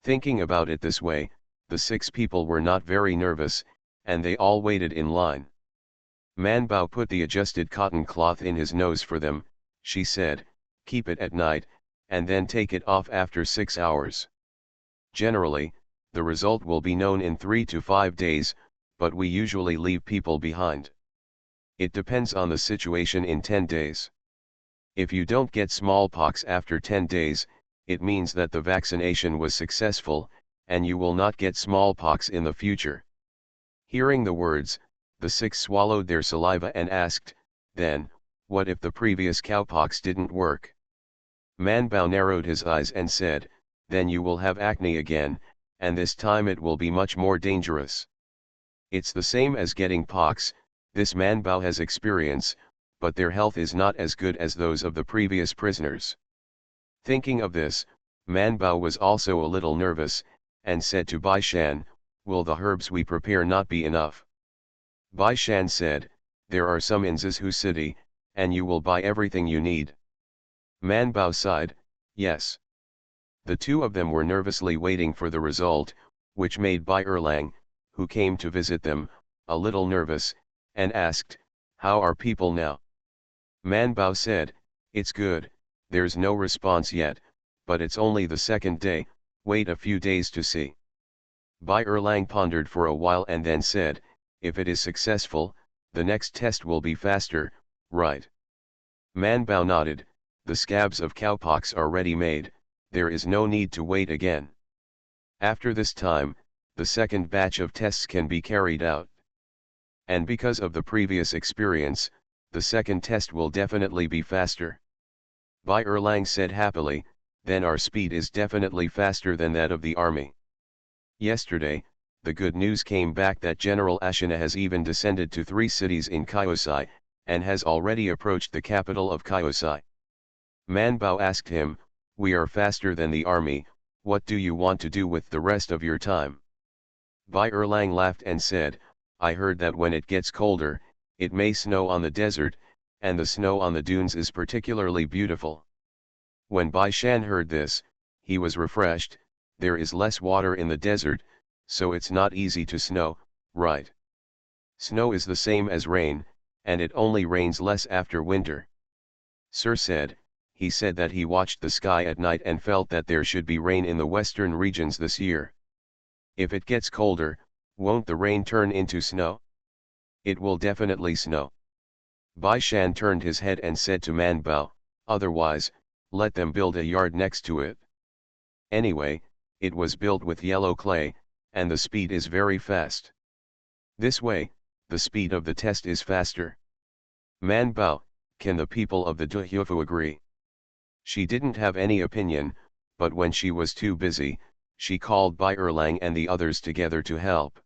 A: Thinking about it this way, the 6 people were not very nervous, and they all waited in line. Man Bao put the adjusted cotton cloth in his nose for them. She said, keep it at night, and then take it off after 6 hours. Generally, the result will be known in 3 to 5 days, but we usually leave people behind. It depends on the situation in 10 days. If you don't get smallpox after 10 days, it means that the vaccination was successful, and you will not get smallpox in the future. Hearing the words, the 6 swallowed their saliva and asked, then, what if the previous cowpox didn't work? Man Bao narrowed his eyes and said, then you will have acne again, and this time it will be much more dangerous. It's the same as getting pox, this Man Bao has experience, but their health is not as good as those of the previous prisoners. Thinking of this, Man Bao was also a little nervous, and said to Bai Shan, will the herbs we prepare not be enough? Bai Shan said, there are some in Zizhu city, and you will buy everything you need. Man Bao sighed, yes. The 2 of them were nervously waiting for the result, which made Bai Erlang, who came to visit them, a little nervous, and asked, how are people now? Man Bao said, it's good, there's no response yet, but it's only the 2nd day, wait a few days to see. Bai Erlang pondered for a while and then said, if it is successful, the next test will be faster, right? Man Bao nodded, the scabs of cowpox are ready made, there is no need to wait again. After this time, the 2nd batch of tests can be carried out. And because of the previous experience, the 2nd test will definitely be faster. Bai Erlang said happily, then our speed is definitely faster than that of the army. Yesterday, the good news came back that General AncientChina has even descended to 3 cities in Kaosai, and has already approached the capital of Kaosai. Man Bao asked him, we are faster than the army, what do you want to do with the rest of your time? Bai Erlang laughed and said, I heard that when it gets colder, it may snow on the desert, and the snow on the dunes is particularly beautiful. When Bai Shan heard this, he was refreshed, there is less water in the desert, so it's not easy to snow, right? Snow is the same as rain, and it only rains less after winter. Sir said, he said that he watched the sky at night and felt that there should be rain in the western regions this year. If it gets colder, won't the rain turn into snow? It will definitely snow. Bai Shan turned his head and said to Man Bao, otherwise, let them build a yard next to it. Anyway, it was built with yellow clay, and the speed is very fast. This way, the speed of the test is faster. Man Bao, can the people of the Duhufu agree? She didn't have any opinion, but when she was too busy, she called Bai Erlang and the others together to help.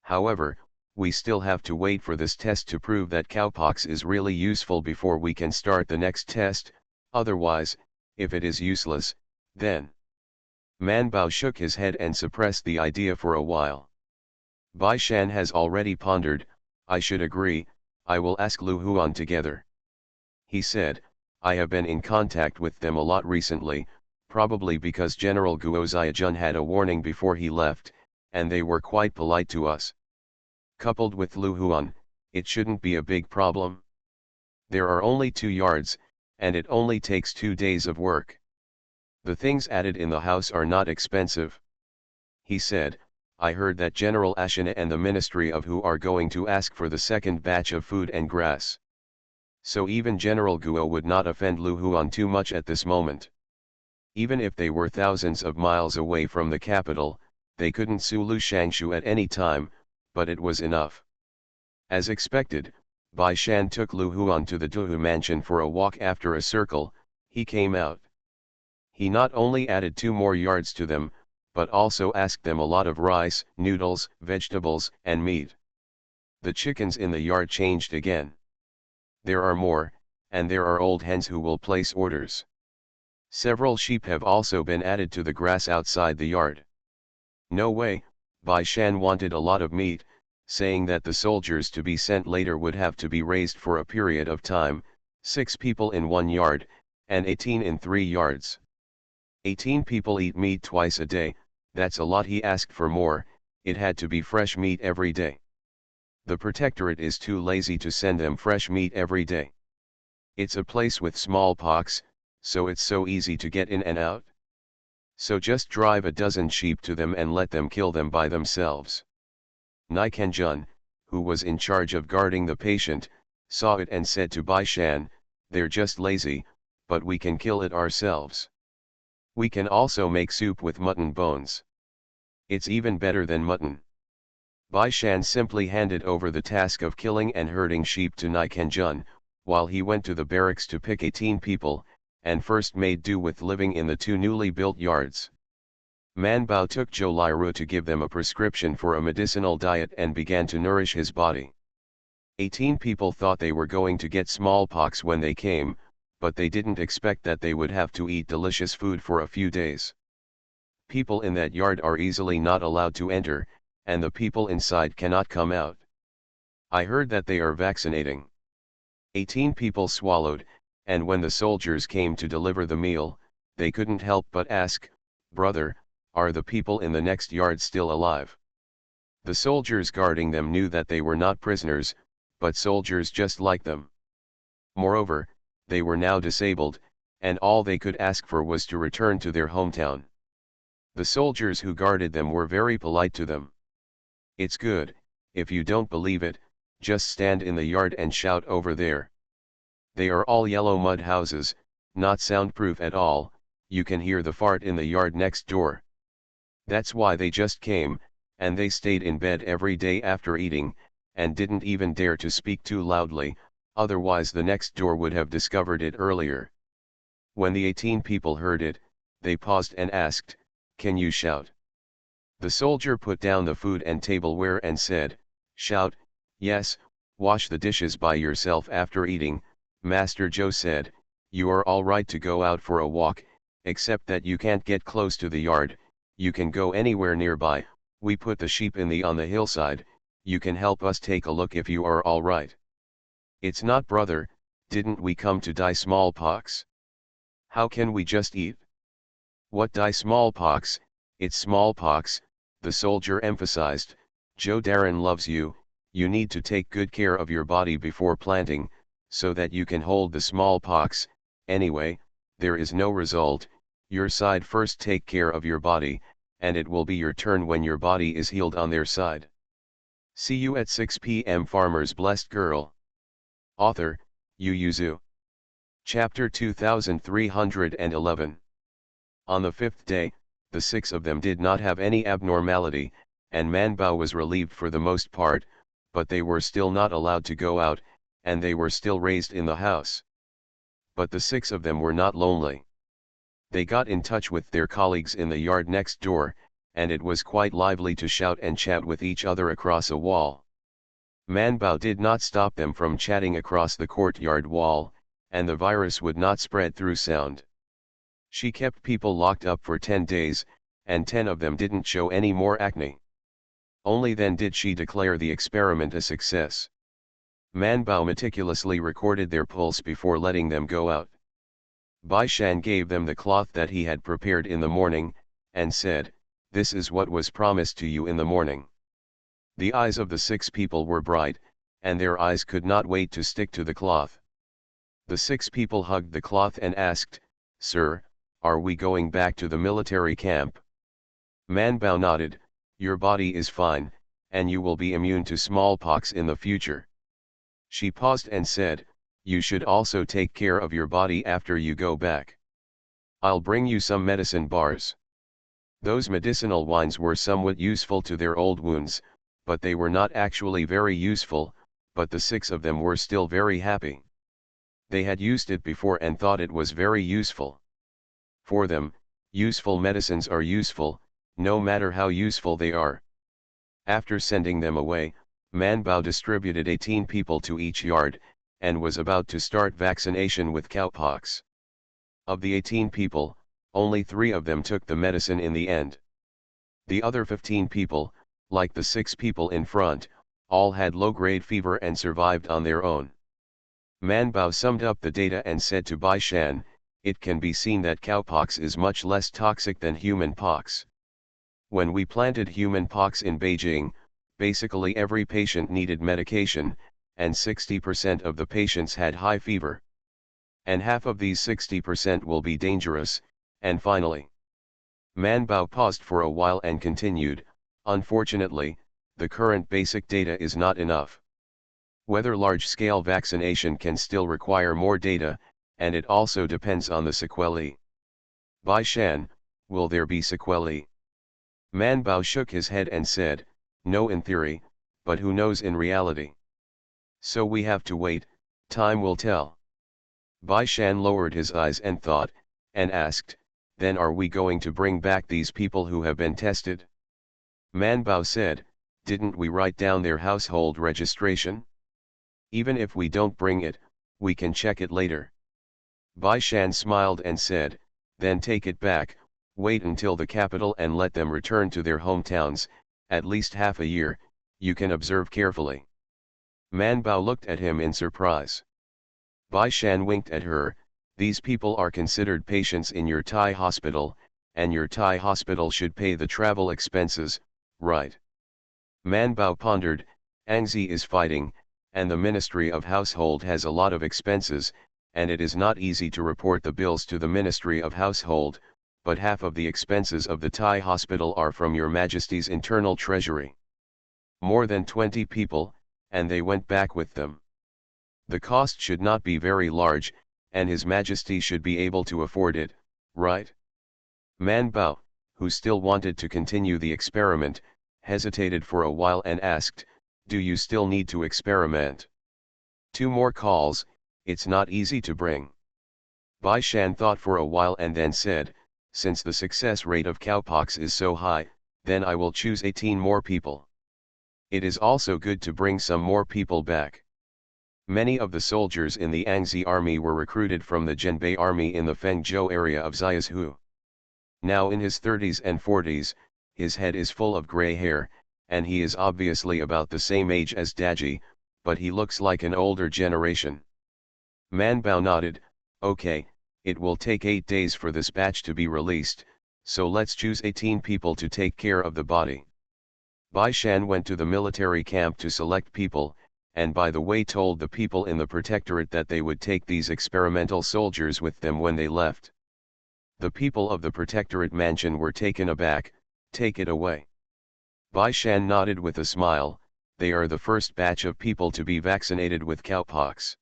A: However, we still have to wait for this test to prove that cowpox is really useful before we can start the next test, otherwise, if it is useless, then. Man Bao shook his head and suppressed the idea for a while. Bai Shan has already pondered, I should agree, I will ask Lu Huan together. He said, I have been in contact with them a lot recently, probably because General Guo Ziajun had a warning before he left, and they were quite polite to us. Coupled with Lu Huan, it shouldn't be a big problem. There are only 2 yards, and it only takes 2 days of work. The things added in the house are not expensive. He said, I heard that General AncientChina and the Ministry of Hu are going to ask for the 2nd batch of food and grass. So even General Guo would not offend Lu Huan too much at this moment. Even if they were thousands of miles away from the capital, they couldn't sue Lu Shangshu at any time, but it was enough. As expected, Bai Shan took Lu Huan to the Duhu mansion for a walk. After a circle, he came out. He not only added 2 more yards to them, but also asked them a lot of rice, noodles, vegetables, and meat. The chickens in the yard changed again. There are more, and there are old hens who will place orders. Several sheep have also been added to the grass outside the yard. No way, Bai Shan wanted a lot of meat, saying that the soldiers to be sent later would have to be raised for a period of time, 6 people in 1 yard, and 18 in 3 yards. 18 people eat meat twice a day, that's a lot. He asked for more, it had to be fresh meat every day. The protectorate is too lazy to send them fresh meat every day. It's a place with smallpox, so it's so easy to get in and out. So just drive a dozen sheep to them and let them kill them by themselves. Nikanjun, who was in charge of guarding the patient, saw it and said to Bai Shan, "They're just lazy, but we can kill it ourselves. We can also make soup with mutton bones. It's even better than mutton." Bai Shan simply handed over the task of killing and herding sheep to Nikanjun, while he went to the barracks to pick 18 people, and first made do with living in the 2 newly built yards. Man Bao took Zhou Liru to give them a prescription for a medicinal diet and began to nourish his body. 18 people thought they were going to get smallpox when they came, but they didn't expect that they would have to eat delicious food for a few days. People in that yard are easily not allowed to enter, and the people inside cannot come out. I heard that they are vaccinating. 18 people swallowed, and when the soldiers came to deliver the meal, they couldn't help but ask, "Brother, are the people in the next yard still alive?" The soldiers guarding them knew that they were not prisoners, but soldiers just like them. Moreover, they were now disabled, and all they could ask for was to return to their hometown. The soldiers who guarded them were very polite to them. "It's good, if you don't believe it, just stand in the yard and shout over there. They are all yellow mud houses, not soundproof at all, you can hear the fart in the yard next door. That's why they just came, and they stayed in bed every day after eating, and didn't even dare to speak too loudly, otherwise the next door would have discovered it earlier." When the 18 people heard it, they paused and asked, "Can you shout?" The soldier put down the food and tableware and said, "Shout, yes, wash the dishes by yourself after eating." Master Zhou said, "You are all right to go out for a walk, except that you can't get close to the yard. You can go anywhere nearby, we put the sheep on the hillside, you can help us take a look if you are all right." "It's not, brother, didn't we come to die smallpox? How can we just eat?" "What die smallpox, it's smallpox," the soldier emphasized. "Joe Darren loves you, you need to take good care of your body before planting, so that you can hold the smallpox. Anyway, there is no result, your side first take care of your body, and it will be your turn when your body is healed on their side. See you at 6 p.m. Farmer's Blessed Girl. Author, Yu Yuzu. Chapter 2311. On the 5th day, the 6 of them did not have any abnormality, and Man Bao was relieved for the most part, but they were still not allowed to go out, and they were still raised in the house. But the 6 of them were not lonely. They got in touch with their colleagues in the yard next door, and it was quite lively to shout and chat with each other across a wall. Man Bao did not stop them from chatting across the courtyard wall, and the virus would not spread through sound. She kept people locked up for 10 days, and 10 of them didn't show any more acne. Only then did she declare the experiment a success. Man Bao meticulously recorded their pulse before letting them go out. Bai Shan gave them the cloth that he had prepared in the morning, and said, "This is what was promised to you in the morning." The eyes of the 6 people were bright, and their eyes could not wait to stick to the cloth. The 6 people hugged the cloth and asked, "Sir, are we going back to the military camp?" Man Bao nodded, "Your body is fine, and you will be immune to smallpox in the future." She paused and said, "You should also take care of your body after you go back. I'll bring you some medicine bars." Those medicinal wines were somewhat useful to their old wounds, but they were not actually very useful, but the 6 of them were still very happy. They had used it before and thought it was very useful. For them, useful medicines are useful, no matter how useful they are. After sending them away, Man Bao distributed 18 people to each yard, and was about to start vaccination with cowpox. Of the 18 people, only 3 of them took the medicine in the end. The other 15 people, like the 6 people in front, all had low-grade fever and survived on their own. Man Bao summed up the data and said to Bai Shan, "It can be seen that cowpox is much less toxic than human pox. When we planted human pox in Beijing, basically every patient needed medication, and 60% of the patients had high fever. And half of these 60% will be dangerous." And finally, Man Bao paused for a while and continued, "Unfortunately, the current basic data is not enough. Whether large-scale vaccination can still require more data, and it also depends on the sequelae." Bai Shan, "Will there be sequelae?" Man Bao shook his head and said, "No, in theory, but who knows in reality. So we have to wait, time will tell." Bai Shan lowered his eyes and thought, and asked, "Then are we going to bring back these people who have been tested?" Man Bao said, "Didn't we write down their household registration? Even if we don't bring it, we can check it later." Bai Shan smiled and said, "Then take it back, wait until the capital and let them return to their hometowns, at least half a year, you can observe carefully." Man Bao looked at him in surprise. Bai Shan winked at her, "These people are considered patients in your Thai hospital, and your Thai hospital should pay the travel expenses, right?" Man Bao pondered, "Angzi is fighting, and the Ministry of Household has a lot of expenses, and it is not easy to report the bills to the Ministry of Household, but half of the expenses of the Thai hospital are from your Majesty's internal treasury. More than 20 people, and they went back with them. The cost should not be very large, and His Majesty should be able to afford it, right?" Man Bao, who still wanted to continue the experiment, hesitated for a while and asked, "Do you still need to experiment?" "2 more calls, it's not easy to bring." Bai Shan thought for a while and then said, "Since the success rate of cowpox is so high, then I will choose 18 more people. It is also good to bring some more people back." Many of the soldiers in the Angzi army were recruited from the Zhenbei army in the Fengzhou area of Xiaoshu. Now in his 30s and 40s, his head is full of gray hair, and he is obviously about the same age as Daji, but he looks like an older generation. Man Bao nodded, "Okay, it will take 8 days for this batch to be released, so let's choose 18 people to take care of the body." Bai Shan went to the military camp to select people, and by the way told the people in the protectorate that they would take these experimental soldiers with them when they left. The people of the protectorate mansion were taken aback. "Take it away." Bai Shan nodded with a smile, "They are the first batch of people to be vaccinated with cowpox.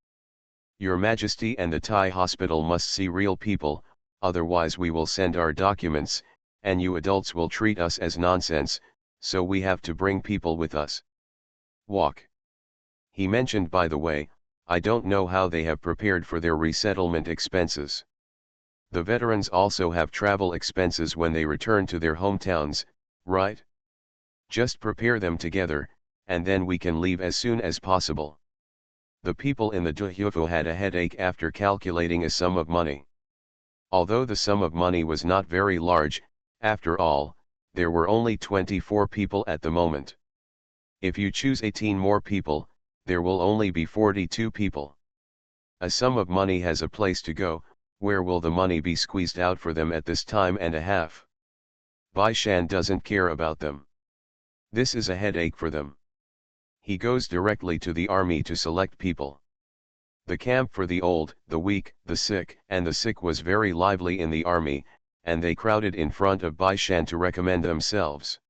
A: Your Majesty and the Thai hospital must see real people, otherwise we will send our documents, and you adults will treat us as nonsense, so we have to bring people with us. Walk." He mentioned, "By the way, I don't know how they have prepared for their resettlement expenses. The veterans also have travel expenses when they return to their hometowns, right? Just prepare them together, and then we can leave as soon as possible." The people in the Duhufu had a headache after calculating a sum of money. Although the sum of money was not very large, after all, there were only 24 people at the moment. If you choose 18 more people, there will only be 42 people. A sum of money has a place to go. Where will the money be squeezed out for them at this time and a half? Bai Shan doesn't care about them. This is a headache for them. He goes directly to the army to select people. The camp for the old, the weak, the sick, and the sick was very lively in the army, and they crowded in front of Bai Shan to recommend themselves.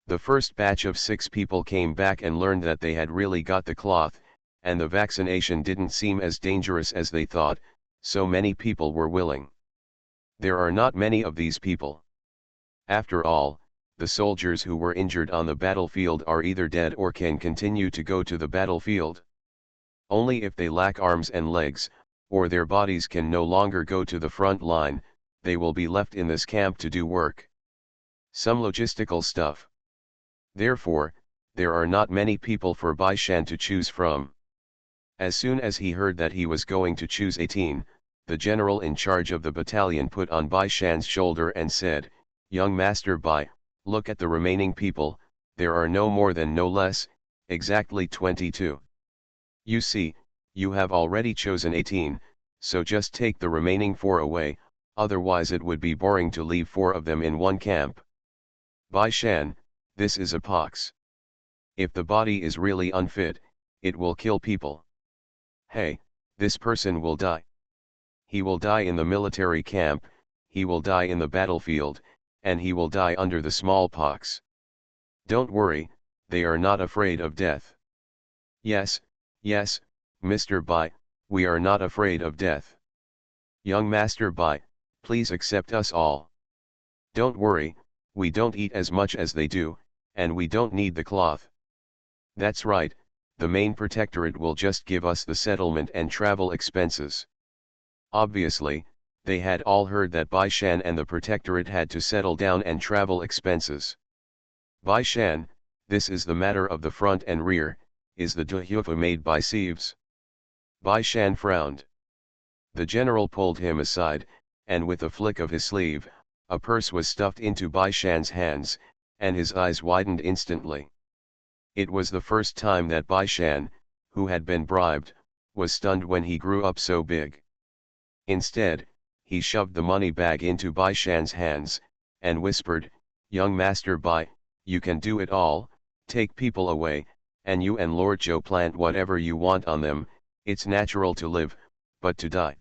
A: The first batch of 6 people came back and learned that they had really got the cloth, and the vaccination didn't seem as dangerous as they thought, so many people were willing. There are not many of these people. After all, the soldiers who were injured on the battlefield are either dead or can continue to go to the battlefield. Only if they lack arms and legs, or their bodies can no longer go to the front line, they will be left in this camp to do work. Some logistical stuff. Therefore, there are not many people for Bai Shan to choose from. As soon as he heard that he was going to choose 18, the general in charge of the battalion put on Bai Shan's shoulder and said, "Young Master Bai, look at the remaining people, there are no more than no less, Exactly 22. You see, you have already chosen 18, so just take the remaining 4 away, otherwise it would be boring to leave 4 of them in one camp. Bai Shan, this is a pox. If the body is really unfit, it will kill people. Hey, this person will die. He will die in the military camp, he will die in the battlefield, and he will die under the smallpox. Don't worry, they are not afraid of death. Yes, yes, Mr. Bai, we are not afraid of death. Young Master Bai, please accept us all. Don't worry, we don't eat as much as they do, and we don't need the cloth. That's right, the main protectorate will just give us the settlement and travel expenses. Obviously, they had all heard that Bai Shan and the protectorate had to settle down and travel expenses. Bai Shan, this is the matter of the front and rear, is the duhufa made by sieves? Bai Shan frowned. The general pulled him aside, and with a flick of his sleeve, a purse was stuffed into Bai Shan's hands, and his eyes widened instantly. It was the first time that Bai Shan, who had been bribed, was stunned when he grew up so big. Instead, he shoved the money bag into Bai Shan's hands, and whispered, "Young Master Bai, you can do it all, take people away, and you and Lord Zhou plant whatever you want on them, it's natural to live, but to die.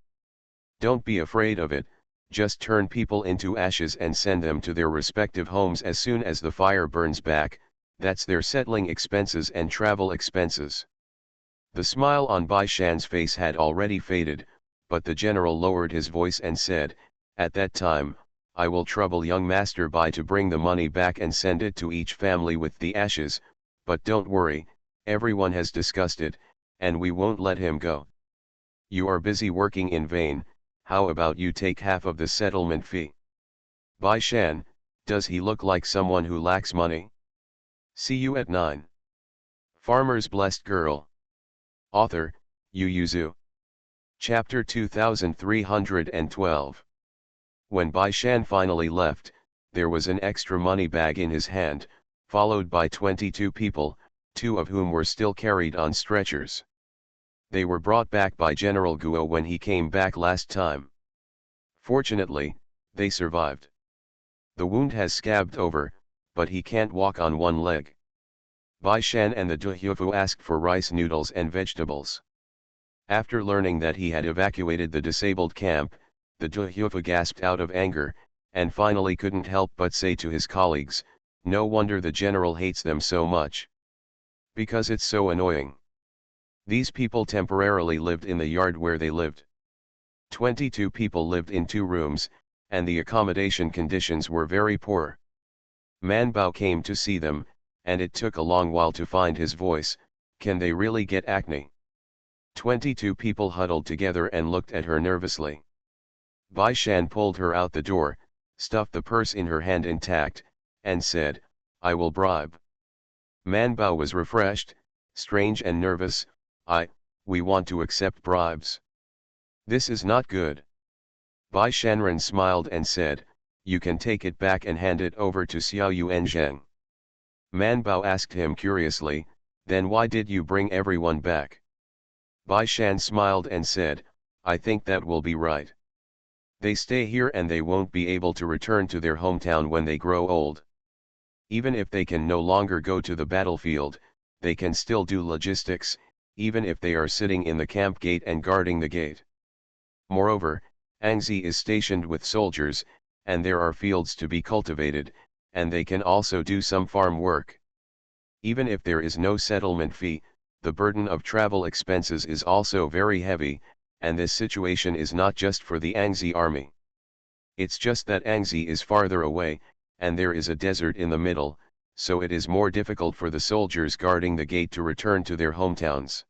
A: Don't be afraid of it, just turn people into ashes and send them to their respective homes as soon as the fire burns back, that's their settling expenses and travel expenses." The smile on Bai Shan's face had already faded, but the general lowered his voice and said, "At that time, I will trouble young Master Bai to bring the money back and send it to each family with the ashes, but don't worry, everyone has discussed it, and we won't let him go. You are busy working in vain, how about you take half of the settlement fee?" Bai Shan, does he look like someone who lacks money? See you at 9. Farmer's Blessed Girl. Author, Yu Yuzu. Chapter 2312. When Bai Shan finally left, there was an extra money bag in his hand, followed by 22 people, 2 of whom were still carried on stretchers. They were brought back by General Guo when he came back last time. Fortunately, they survived. The wound has scabbed over, but he can't walk on one leg. Bai Shan and the duhufu asked for rice noodles and vegetables. After learning that he had evacuated the disabled camp, the duhufu gasped out of anger, and finally couldn't help but say to his colleagues, "No wonder the general hates them so much. Because it's so annoying." These people temporarily lived in the yard where they lived. 22 people lived in 2 rooms, and the accommodation conditions were very poor. Man Bao came to see them, and it took a long while to find his voice, "Can they really get acne?" 22 people huddled together and looked at her nervously. Bai Shan pulled her out the door, stuffed the purse in her hand intact, and said, "I will bribe." Man Bao was refreshed, strange and nervous. We want to accept bribes. This is not good." Bai Shanren smiled and said, "You can take it back and hand it over to Xiao Yuan Zheng." Man Bao asked him curiously, "Then why did you bring everyone back?" Bai Shan smiled and said, "I think that will be right. They stay here and they won't be able to return to their hometown when they grow old. Even if they can no longer go to the battlefield, they can still do logistics, even if they are sitting in the camp gate and guarding the gate. Moreover, Angzi is stationed with soldiers, and there are fields to be cultivated, and they can also do some farm work. Even if there is no settlement fee, the burden of travel expenses is also very heavy, and this situation is not just for the Angzi army. It's just that Angzi is farther away, and there is a desert in the middle, so it is more difficult for the soldiers guarding the gate to return to their hometowns.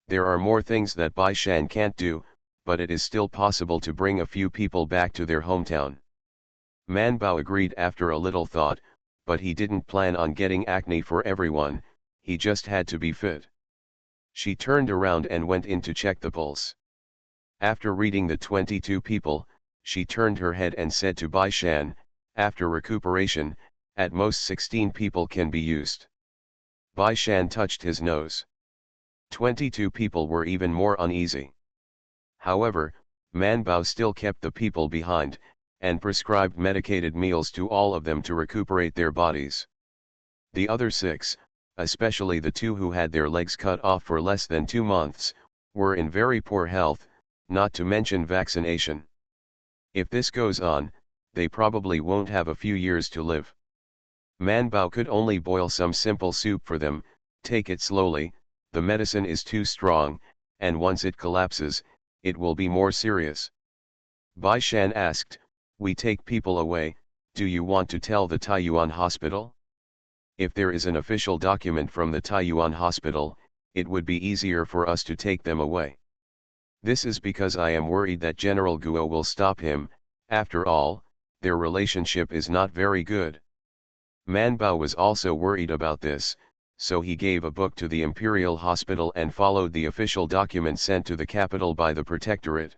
A: There are more things that Bai Shan can't do, but it is still possible to bring a few people back to their hometown." Man Bao agreed after a little thought, but he didn't plan on getting acne for everyone, he just had to be fit. She turned around and went in to check the pulse. After reading the 22 people, she turned her head and said to Bai Shan, "After recuperation, at most 16 people can be used." Bai Shan touched his nose. 22 people were even more uneasy. However, Man Bao still kept the people behind, and prescribed medicated meals to all of them to recuperate their bodies. The other 6, especially the 2 who had their legs cut off for less than 2 months, were in very poor health, not to mention vaccination. If this goes on, they probably won't have a few years to live. Man Bao could only boil some simple soup for them, take it slowly, the medicine is too strong, and once it collapses, it will be more serious. Bai Shan asked, "We take people away, do you want to tell the Taiyuan hospital? If there is an official document from the Taiyuan hospital, it would be easier for us to take them away. This is because I am worried that General Guo will stop him, after all, their relationship is not very good." Man Bao was also worried about this, so he gave a book to the Imperial Hospital and followed the official document sent to the capital by the Protectorate.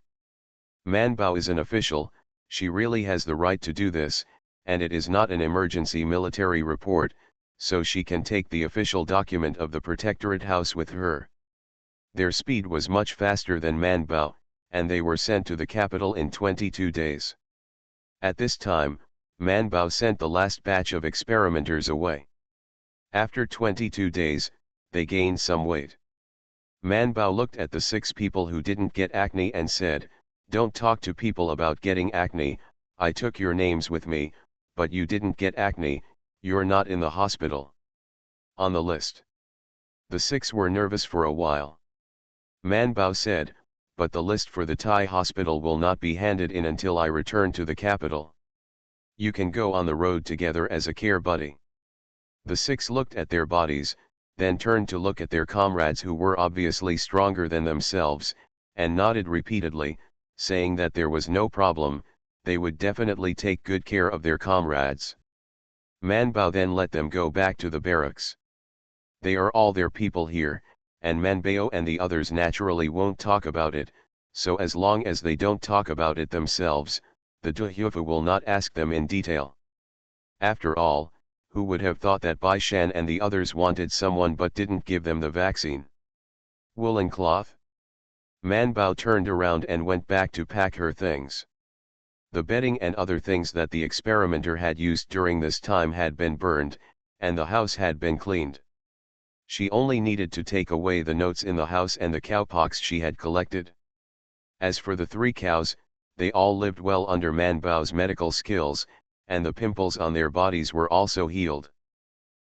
A: Man Bao is an official, she really has the right to do this, and it is not an emergency military report, so she can take the official document of the Protectorate House with her. Their speed was much faster than Man Bao, and they were sent to the capital in 22 days. At this time, Man Bao sent the last batch of experimenters away. After 22 days, they gained some weight. Man Bao looked at the 6 people who didn't get acne and said, "Don't talk to people about getting acne, I took your names with me, but you didn't get acne, you're not in the hospital on the list." The 6 were nervous for a while. Man Bao said, "But the list for the Thai hospital will not be handed in until I return to the capital. You can go on the road together as a care buddy." The 6 looked at their bodies, then turned to look at their comrades who were obviously stronger than themselves, and nodded repeatedly, saying that there was no problem, they would definitely take good care of their comrades. Man Bao then let them go back to the barracks. They are all their people here, and Man Bao and the others naturally won't talk about it, so as long as they don't talk about it themselves, the Duhufu will not ask them in detail. After all, who would have thought that Bai Shan and the others wanted someone but didn't give them the vaccine? Woolen cloth? Man Bao turned around and went back to pack her things. The bedding and other things that the experimenter had used during this time had been burned, and the house had been cleaned. She only needed to take away the notes in the house and the cowpox she had collected. As for the 3 cows, they all lived well under Man Bao's medical skills, and the pimples on their bodies were also healed.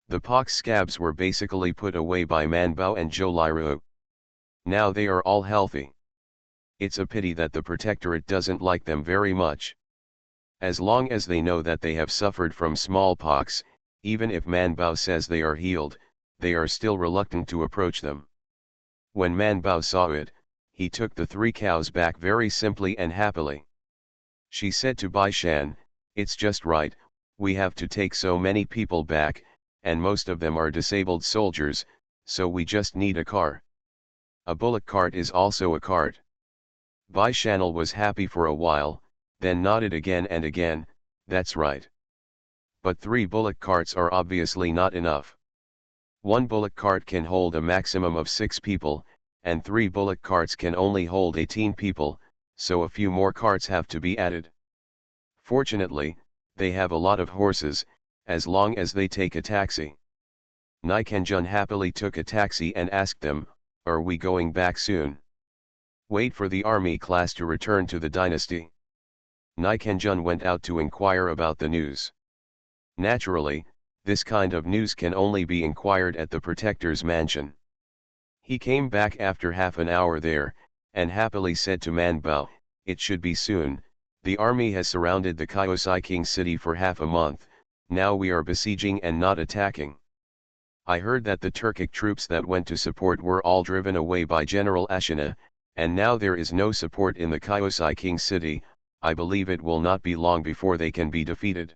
A: The pox scabs were basically put away by Man Bao and Zhou Liru. Now they are all healthy. It's a pity that the Protectorate doesn't like them very much. As long as they know that they have suffered from smallpox, even if Man Bao says they are healed, they are still reluctant to approach them. When Man Bao saw it, he took the 3 cows back very simply and happily. She said to Bai Shan, "It's just right, we have to take so many people back, and most of them are disabled soldiers, so we just need a car. A bullock cart is also a cart." Bai Shanal was happy for a while, then nodded again and again, "That's right. But 3 bullock carts are obviously not enough. 1 bullock cart can hold a maximum of 6 people, and 3 bullock carts can only hold 18 people, so a few more carts have to be added. Fortunately, they have a lot of horses, as long as they take a taxi." Nai Kenjun happily took a taxi and asked them, "Are we going back soon? Wait for the army class to return to the dynasty." Nai Kenjun went out to inquire about the news. Naturally, this kind of news can only be inquired at the Protector's mansion. He came back after half an hour there, and happily said to Man Bao, "It should be soon. The army has surrounded the Kyosai King city for half a month, now we are besieging and not attacking. I heard that the Turkic troops that went to support were all driven away by General Ashina, and now there is no support in the Kyosai King city. I believe it will not be long before they can be defeated."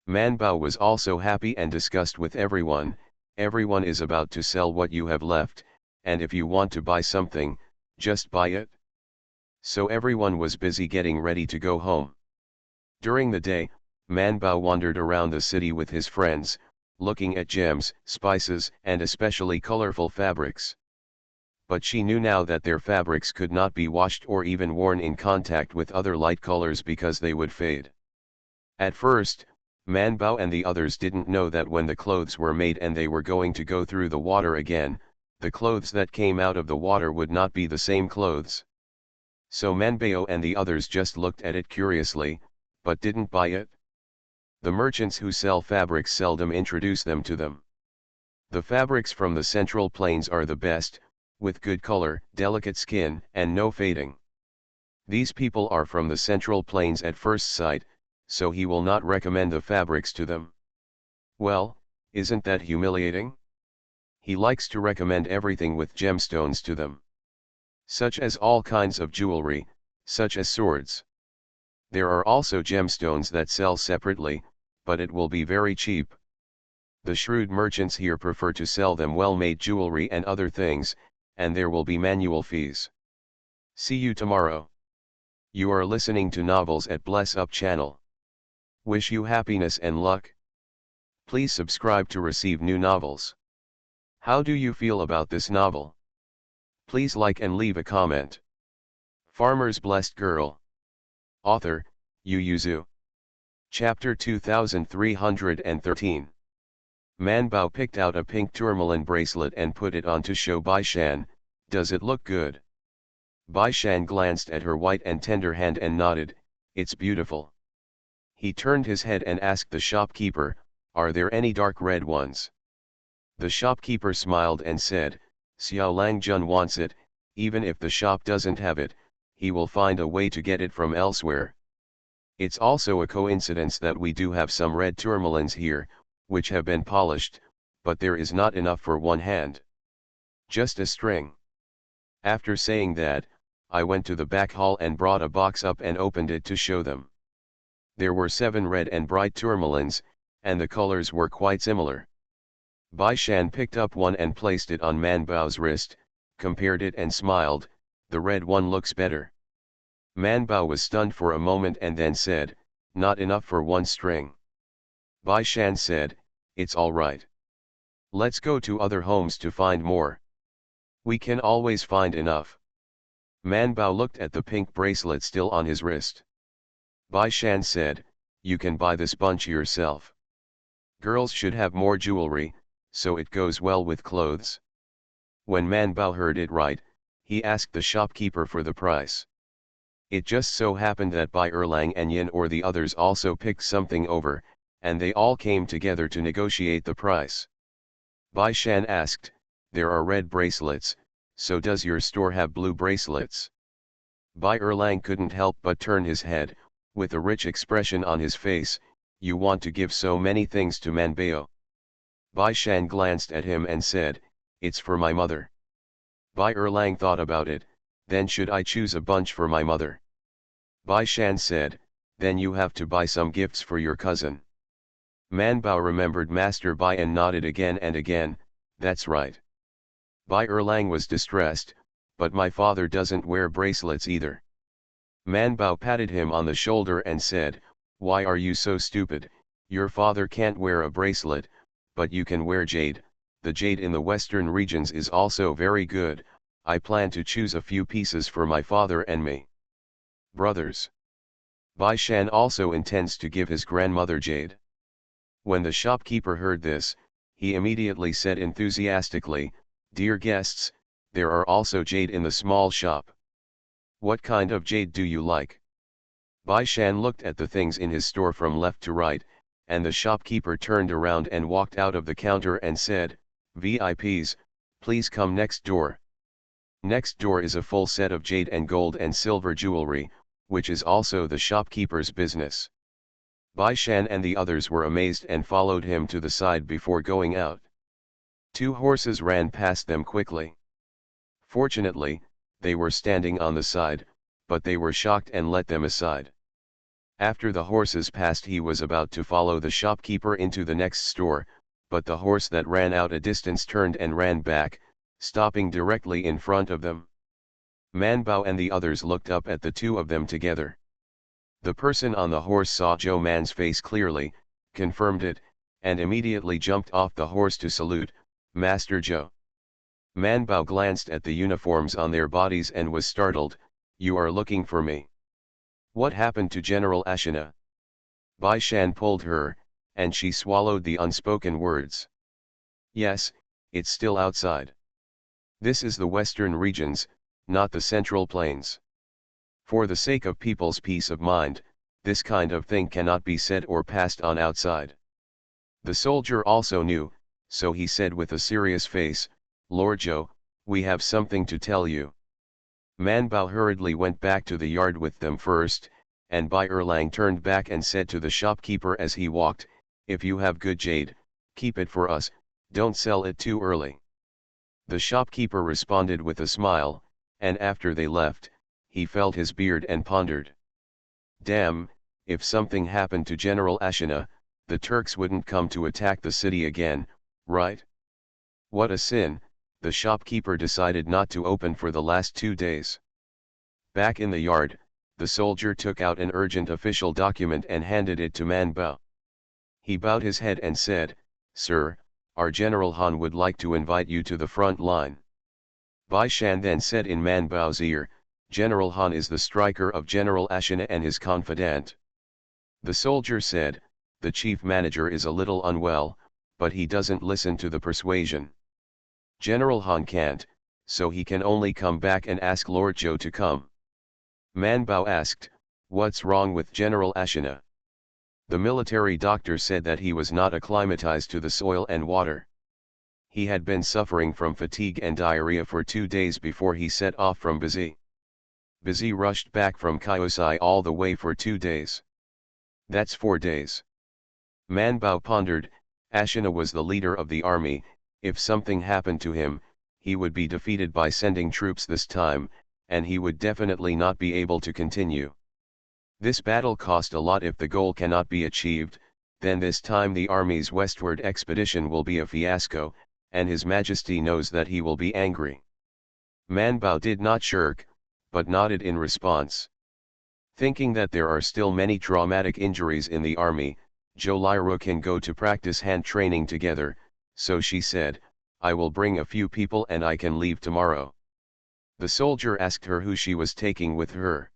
A: Man Bao was also happy and discussed with everyone. "Everyone is about to sell what you have left, and if you want to buy something, just buy it." So everyone was busy getting ready to go home. During the day, Man Bao wandered around the city with his friends, looking at gems, spices, and especially colorful fabrics. But she knew now that their fabrics could not be washed or even worn in contact with other light colors because they would fade. At first, Man Bao and the others didn't know that when the clothes were made and they were going to go through the water again, the clothes that came out of the water would not be the same clothes. So Man Bao and the others just looked at it curiously, but didn't buy it. The merchants who sell fabrics seldom introduce them to them. The fabrics from the Central Plains are the best, with good color, delicate skin, and no fading. These people are from the Central Plains at first sight, so he will not recommend the fabrics to them. Well, isn't that humiliating? He likes to recommend everything with gemstones to them. Such as all kinds of jewelry, such as swords. There are also gemstones that sell separately, but it will be very cheap. The shrewd merchants here prefer to sell them well-made jewelry and other things, and there will be manual fees. See you tomorrow. You are listening to Novels at Bless Up channel. Wish you happiness and luck. Please subscribe to receive new novels. How do you feel about this novel? Please like and leave a comment. Farmer's Blessed Girl. Author, Yu Yuzu. Chapter 2313. Man Bao picked out a pink tourmaline bracelet and put it on to show Bai Shan. Does it look good? Bai Shan glanced at her white and tender hand and nodded, it's beautiful. He turned his head and asked the shopkeeper, are there any dark red ones? The shopkeeper smiled and said, Xiao Langjun wants it, even if the shop doesn't have it, he will find a way to get it from elsewhere. It's also a coincidence that we do have some red tourmalines here, which have been polished, but there is not enough for one hand. Just a string. After saying that, I went to the back hall and brought a box up and opened it to show them. There were 7 red and bright tourmalines, and the colors were quite similar. Bai Shan picked up one and placed it on Man Bao's wrist, compared it and smiled, the red one looks better. Man Bao was stunned for a moment and then said, not enough for one string. Bai Shan said, it's all right. Let's go to other homes to find more. We can always find enough. Man Bao looked at the pink bracelet still on his wrist. Bai Shan said, you can buy this bunch yourself. Girls should have more jewelry, so it goes well with clothes. When Man Bao heard it right, he asked the shopkeeper for the price. It just so happened that Bai Erlang and Yin or the others also picked something over, and they all came together to negotiate the price. Bai Shan asked, there are red bracelets, so does your store have blue bracelets? Bai Erlang couldn't help but turn his head, with a rich expression on his face, you want to give so many things to Man Bao. Bai Shan glanced at him and said, it's for my mother. Bai Erlang thought about it, then should I choose a bunch for my mother? Bai Shan said, then you have to buy some gifts for your cousin. Man Bao remembered Master Bai and nodded again and again, that's right. Bai Erlang was distressed, but my father doesn't wear bracelets either. Man Bao patted him on the shoulder and said, why are you so stupid, your father can't wear a bracelet, but you can wear jade, the jade in the western regions is also very good, I plan to choose a few pieces for my father and me. Brothers. Bai Shan also intends to give his grandmother jade. When the shopkeeper heard this, he immediately said enthusiastically, dear guests, there are also jade in the small shop. What kind of jade do you like? Bai Shan looked at the things in his store from left to right, and the shopkeeper turned around and walked out of the counter and said, VIPs, please come next door. Next door is a full set of jade and gold and silver jewelry, which is also the shopkeeper's business. Bai Shan and the others were amazed and followed him to the side before going out. 2 horses ran past them quickly. Fortunately, they were standing on the side, but they were shocked and let them aside. After the horses passed, he was about to follow the shopkeeper into the next store, but the horse that ran out a distance turned and ran back, stopping directly in front of them. Man Bao and the others looked up at the 2 of them together. The person on the horse saw Zhou Man's face clearly, confirmed it, and immediately jumped off the horse to salute, Master Zhou. Man Bao glanced at the uniforms on their bodies and was startled, "You are looking for me. What happened to General Ashina?" Bai Shan pulled her, and she swallowed the unspoken words. "Yes, it's still outside. This is the western regions, not the central plains. For the sake of people's peace of mind, this kind of thing cannot be said or passed on outside." The soldier also knew, so he said with a serious face, "Lord Zhou, we have something to tell you." Man Bao hurriedly went back to the yard with them first, and Bai Erlang turned back and said to the shopkeeper as he walked, "If you have good jade, keep it for us, don't sell it too early." The shopkeeper responded with a smile, and after they left, he felt his beard and pondered. Damn, if something happened to General Ashina, the Turks wouldn't come to attack the city again, right? What a sin. The shopkeeper decided not to open for the last 2 days. Back in the yard, the soldier took out an urgent official document and handed it to Man Bao. He bowed his head and said, "Sir, our General Han would like to invite you to the front line." Bai Shan then said in Man Bao's ear, "General Han is the striker of General Ashina and his confidant." The soldier said, "The chief manager is a little unwell, but he doesn't listen to the persuasion. General Han can't, so he can only come back and ask Lord Zhou to come." Man Bao asked, "What's wrong with General Ashina?" The military doctor said that he was not acclimatized to the soil and water. He had been suffering from fatigue and diarrhea for 2 days before he set off from Bazi. Bazi rushed back from Kyosai all the way for 2 days. That's 4 days. Man Bao pondered, Ashina was the leader of the army. If something happened to him, he would be defeated by sending troops this time, and he would definitely not be able to continue. This battle cost a lot. If the goal cannot be achieved, then this time the army's westward expedition will be a fiasco, and His Majesty knows that he will be angry. Man Bao did not shirk, but nodded in response. Thinking that there are still many traumatic injuries in the army, Zhou Liru can go to practice hand training together, so she said, "I will bring a few people and I can leave tomorrow." The soldier asked her who she was taking with her.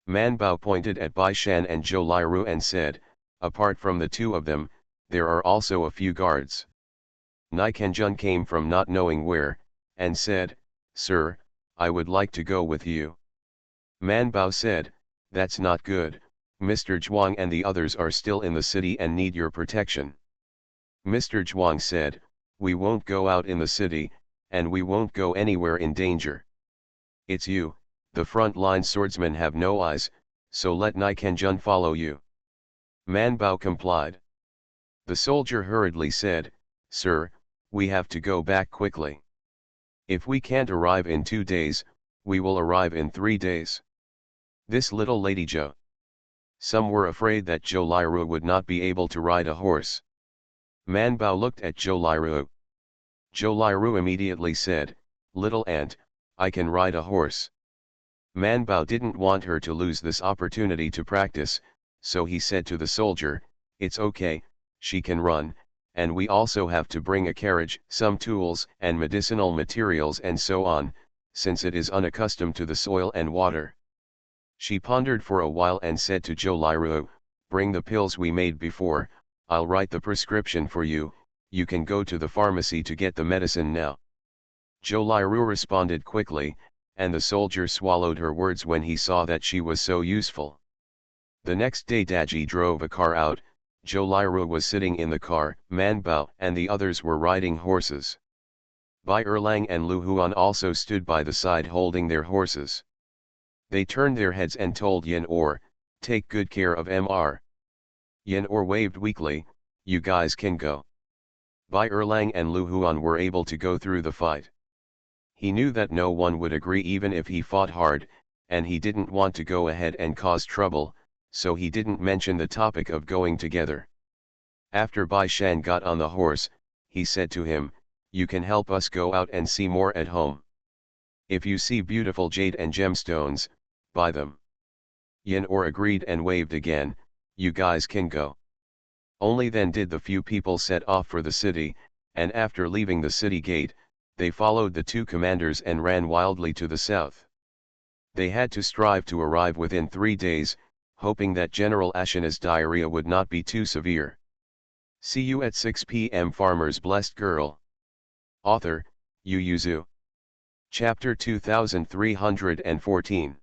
A: Man Bao pointed at Bai Shan and Zhou Liru and said, "Apart from the 2 of them, there are also a few guards." Nai Kenjun came from not knowing where, and said, "Sir, I would like to go with you." Man Bao said, "That's not good, Mr. Zhuang and the others are still in the city and need your protection." Mr. Zhuang said, "We won't go out in the city, and we won't go anywhere in danger. It's you, the front-line swordsmen have no eyes, so let Nai Kenjun follow you." Man Bao complied. The soldier hurriedly said, "Sir, we have to go back quickly. If we can't arrive in 2 days, we will arrive in 3 days. This little lady Zhou." Some were afraid that Zhou Liru would not be able to ride a horse. Man Bao looked at Zhou Liru. Zhou Liru immediately said, "Little aunt, I can ride a horse." Man Bao didn't want her to lose this opportunity to practice, so he said to the soldier, "It's okay, she can run, and we also have to bring a carriage, some tools and medicinal materials and so on, since it is unaccustomed to the soil and water." She pondered for a while and said to Zhou Liru, "Bring the pills we made before, I'll write the prescription for you, you can go to the pharmacy to get the medicine now." Zhou Liru responded quickly, and the soldier swallowed her words when he saw that she was so useful. The next day Daji drove a car out. Zhou Liru was sitting in the car, Man Bao and the others were riding horses. Bai Erlang and Lu Huan also stood by the side holding their horses. They turned their heads and told Yen Or, "Take good care of Mr." Yen Or waved weakly, "You guys can go." Bai Erlang and Lu Huan were able to go through the fight. He knew that no one would agree even if he fought hard, and he didn't want to go ahead and cause trouble, so he didn't mention the topic of going together. After Bai Shan got on the horse, he said to him, "You can help us go out and see more at home. If you see beautiful jade and gemstones, buy them." Yen Or agreed and waved again, "You guys can go." Only then did the few people set off for the city, and after leaving the city gate, they followed the two commanders and ran wildly to the south. They had to strive to arrive within 3 days, hoping that General Ashina's diarrhea would not be too severe. See you at 6 p.m. Farmer's Blessed Girl. Author, Yu Yuzu. Chapter 2314.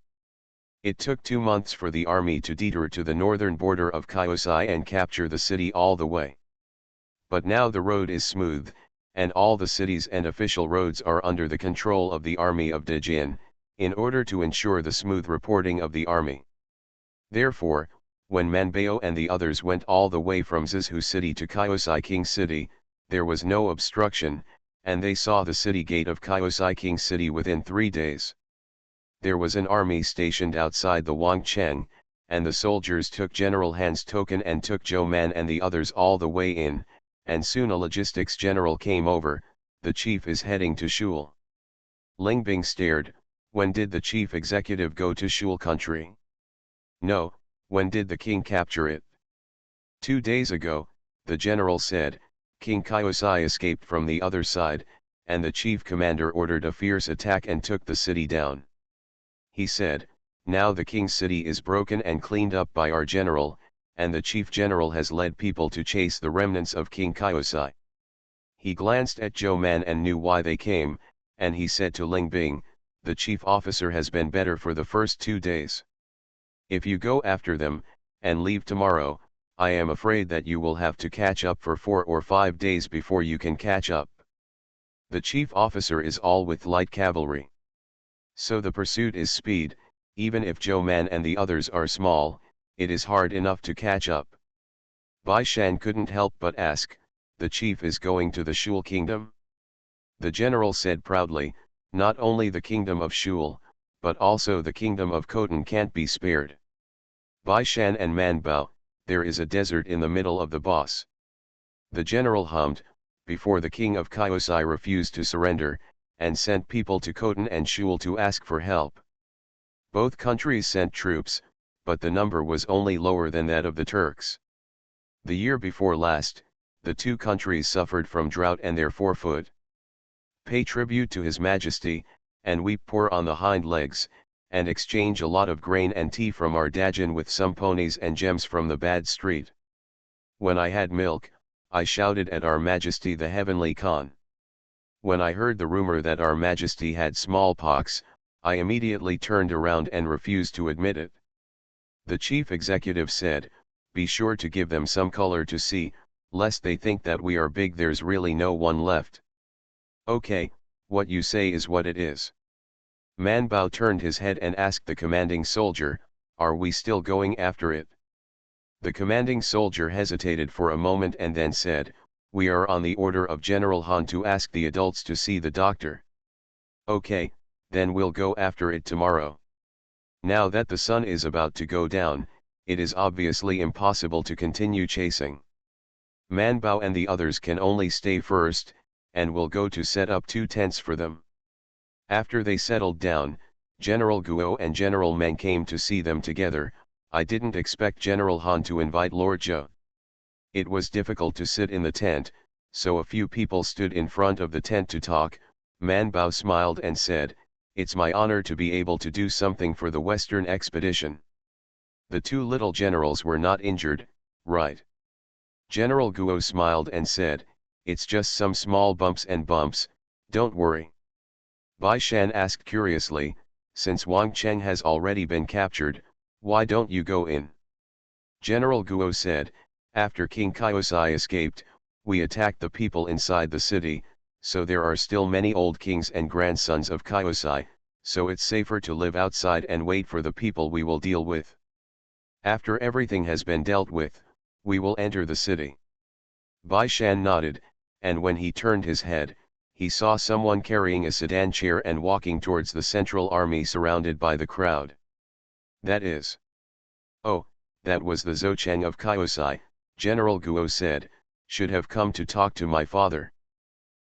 A: It took 2 months for the army to detour to the northern border of Kyosai and capture the city all the way. But now the road is smooth, and all the cities and official roads are under the control of the army of Dejin, in order to ensure the smooth reporting of the army. Therefore, when Manbao and the others went all the way from Zizhu city to Kyosai King city, there was no obstruction, and they saw the city gate of Kyosai King city within 3 days. There was an army stationed outside the Wangcheng, and the soldiers took General Han's token and took Zhou Man and the others all the way in, and soon a logistics general came over. The chief is heading to Shul. Ling Bing stared. When did the chief executive go to Shul country? No, when did the king capture it? 2 days ago, the general said. King Kyosai escaped from the other side, and the chief commander ordered a fierce attack and took the city down. He said, now the king's city is broken and cleaned up by our general, and the chief general has led people to chase the remnants of King Kyosai. He glanced at Zhou Man and knew why they came, and he said to Ling Bing, the chief officer has been better for the first 2 days. If you go after them, and leave tomorrow, I am afraid that you will have to catch up for 4 or 5 days before you can catch up. The chief officer is all with light cavalry. So the pursuit is speed. Even if Zhou Man and the others are small, it is hard enough to catch up. Bai Shan couldn't help but ask, the chief is going to the Shul kingdom? The general said proudly, not only the kingdom of Shul, but also the kingdom of Khotan can't be spared. Bai Shan and Manbao, there is a desert in the middle of the boss. The general hummed, before the king of Kyosai refused to surrender, and sent people to Khotan and Shul to ask for help. Both countries sent troops, but the number was only lower than that of the Turks. The year before last, the two countries suffered from drought and therefore foot. Pay tribute to His Majesty, and weep poor on the hind legs, and exchange a lot of grain and tea from our Dajin with some ponies and gems from the bad street. When I had milk, I shouted at Our Majesty the Heavenly Khan. When I heard the rumor that Our Majesty had smallpox, I immediately turned around and refused to admit it. The chief executive said, be sure to give them some color to see, lest they think that we are big. There's really no one left. Okay, what you say is what it is. Manbao turned his head and asked the commanding soldier, are we still going after it? The commanding soldier hesitated for a moment and then said, we are on the order of General Han to ask the adults to see the doctor. Okay, then we'll go after it tomorrow. Now that the sun is about to go down, it is obviously impossible to continue chasing. Manbao and the others can only stay first, and will go to set up 2 tents for them. After they settled down, General Guo and General Meng came to see them together. I didn't expect General Han to invite Lord Zhou. It was difficult to sit in the tent, so a few people stood in front of the tent to talk. Manbao smiled and said, it's my honor to be able to do something for the Western expedition. The 2 little generals were not injured, right? General Guo smiled and said, it's just some small bumps and bumps, don't worry. Bai Shan asked curiously, since Wangcheng has already been captured, why don't you go in? General Guo said, after King Kyosai escaped, we attacked the people inside the city, so there are still many old kings and grandsons of Kyosai, so it's safer to live outside and wait for the people we will deal with. After everything has been dealt with, we will enter the city. Bai Shan nodded, and when he turned his head, he saw someone carrying a sedan chair and walking towards the central army surrounded by the crowd. That is. Oh, that was the Zoucheng of Kyosai, General Guo said, should have come to talk to my father.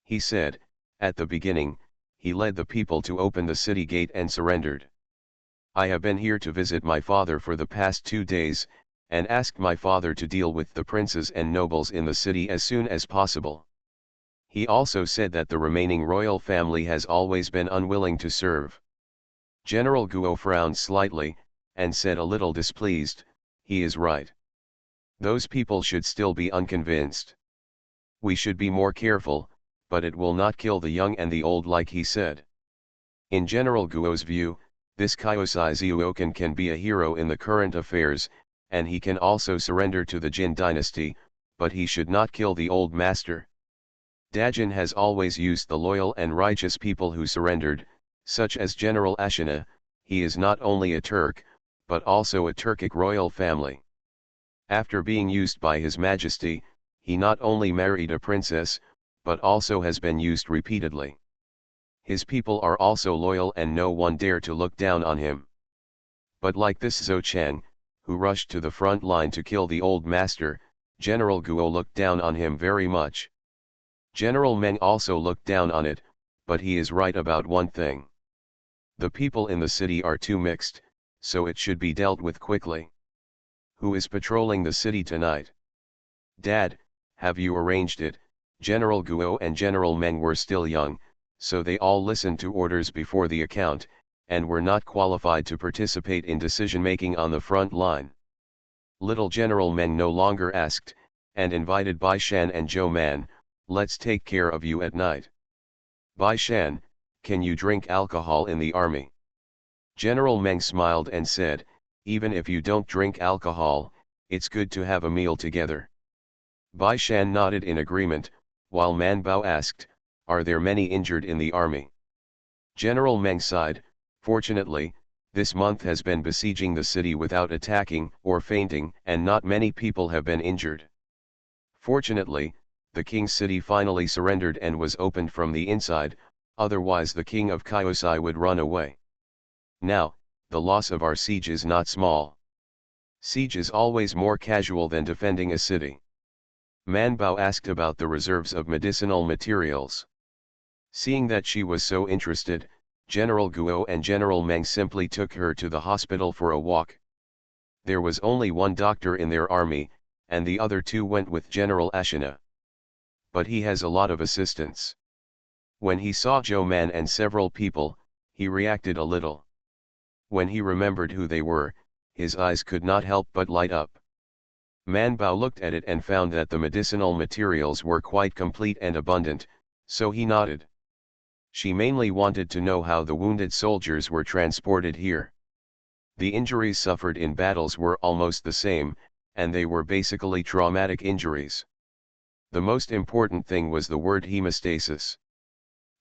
A: He said, at the beginning, he led the people to open the city gate and surrendered. I have been here to visit my father for the past 2 days, and asked my father to deal with the princes and nobles in the city as soon as possible. He also said that the remaining royal family has always been unwilling to serve. General Guo frowned slightly, and said a little displeased, "He is right. Those people should still be unconvinced. We should be more careful, but it will not kill the young and the old like he said." In General Guo's view, this Kyosai Zhuokan can be a hero in the current affairs, and he can also surrender to the Jin dynasty, but he should not kill the old master. Dajin has always used the loyal and righteous people who surrendered, such as General Ashina. He is not only a Turk, but also a Turkic royal family. After being used by His Majesty, he not only married a princess, but also has been used repeatedly. His people are also loyal and no one dare to look down on him. But like this Zhou Chang, who rushed to the front line to kill the old master, General Guo looked down on him very much. General Meng also looked down on it, but he is right about one thing. The people in the city are too mixed, so it should be dealt with quickly. Who is patrolling the city tonight? Dad, have you arranged it? General Guo and General Meng were still young, so they all listened to orders before the account, and were not qualified to participate in decision-making on the front line. Little General Meng no longer asked, and invited Bai Shan and Zhou Man, "Let's take care of you at night." "Bai Shan, can you drink alcohol in the army?" General Meng smiled and said, "Even if you don't drink alcohol, it's good to have a meal together." Bai Shan nodded in agreement, while Man Bao asked, "Are there many injured in the army?" General Meng sighed, "Fortunately, this month has been besieging the city without attacking or fainting, and not many people have been injured. Fortunately, the king's city finally surrendered and was opened from the inside, otherwise the king of Kyosai would run away. Now, the loss of our siege is not small. Siege is always more casual than defending a city." Man Bao asked about the reserves of medicinal materials. Seeing that she was so interested, General Guo and General Meng simply took her to the hospital for a walk. There was only one doctor in their army, and the other two went with General Ashina. But he has a lot of assistants. When he saw Zhou Man and several people, he reacted a little. When he remembered who they were, his eyes could not help but light up. Man Bao looked at it and found that the medicinal materials were quite complete and abundant, so he nodded. She mainly wanted to know how the wounded soldiers were transported here. The injuries suffered in battles were almost the same, and they were basically traumatic injuries. The most important thing was the word hemostasis.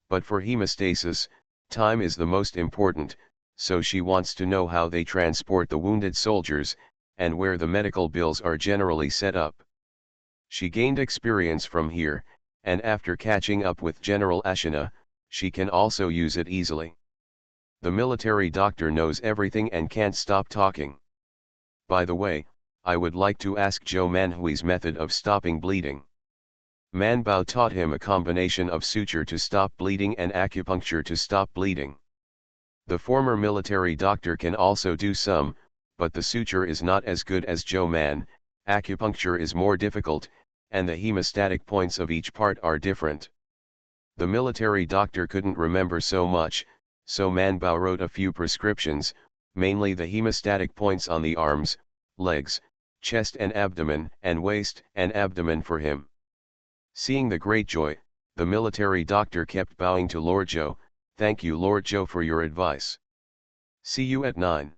A: But for hemostasis, time is the most important, so she wants to know how they transport the wounded soldiers, and where the medical bills are generally set up. She gained experience from here, and after catching up with General Ashina, she can also use it easily. The military doctor knows everything and can't stop talking. By the way, I would like to ask Zhou Manhui's method of stopping bleeding. Man Bao taught him a combination of suture to stop bleeding and acupuncture to stop bleeding. The former military doctor can also do some, but the suture is not as good as Zhou Man, acupuncture is more difficult, and the hemostatic points of each part are different. The military doctor couldn't remember so much, so Man Bao wrote a few prescriptions, mainly the hemostatic points on the arms, legs, chest and abdomen, and waist and abdomen for him. Seeing the great joy, the military doctor kept bowing to Lord Zhou. "Thank you Lord Zhou for your advice. See you at 9.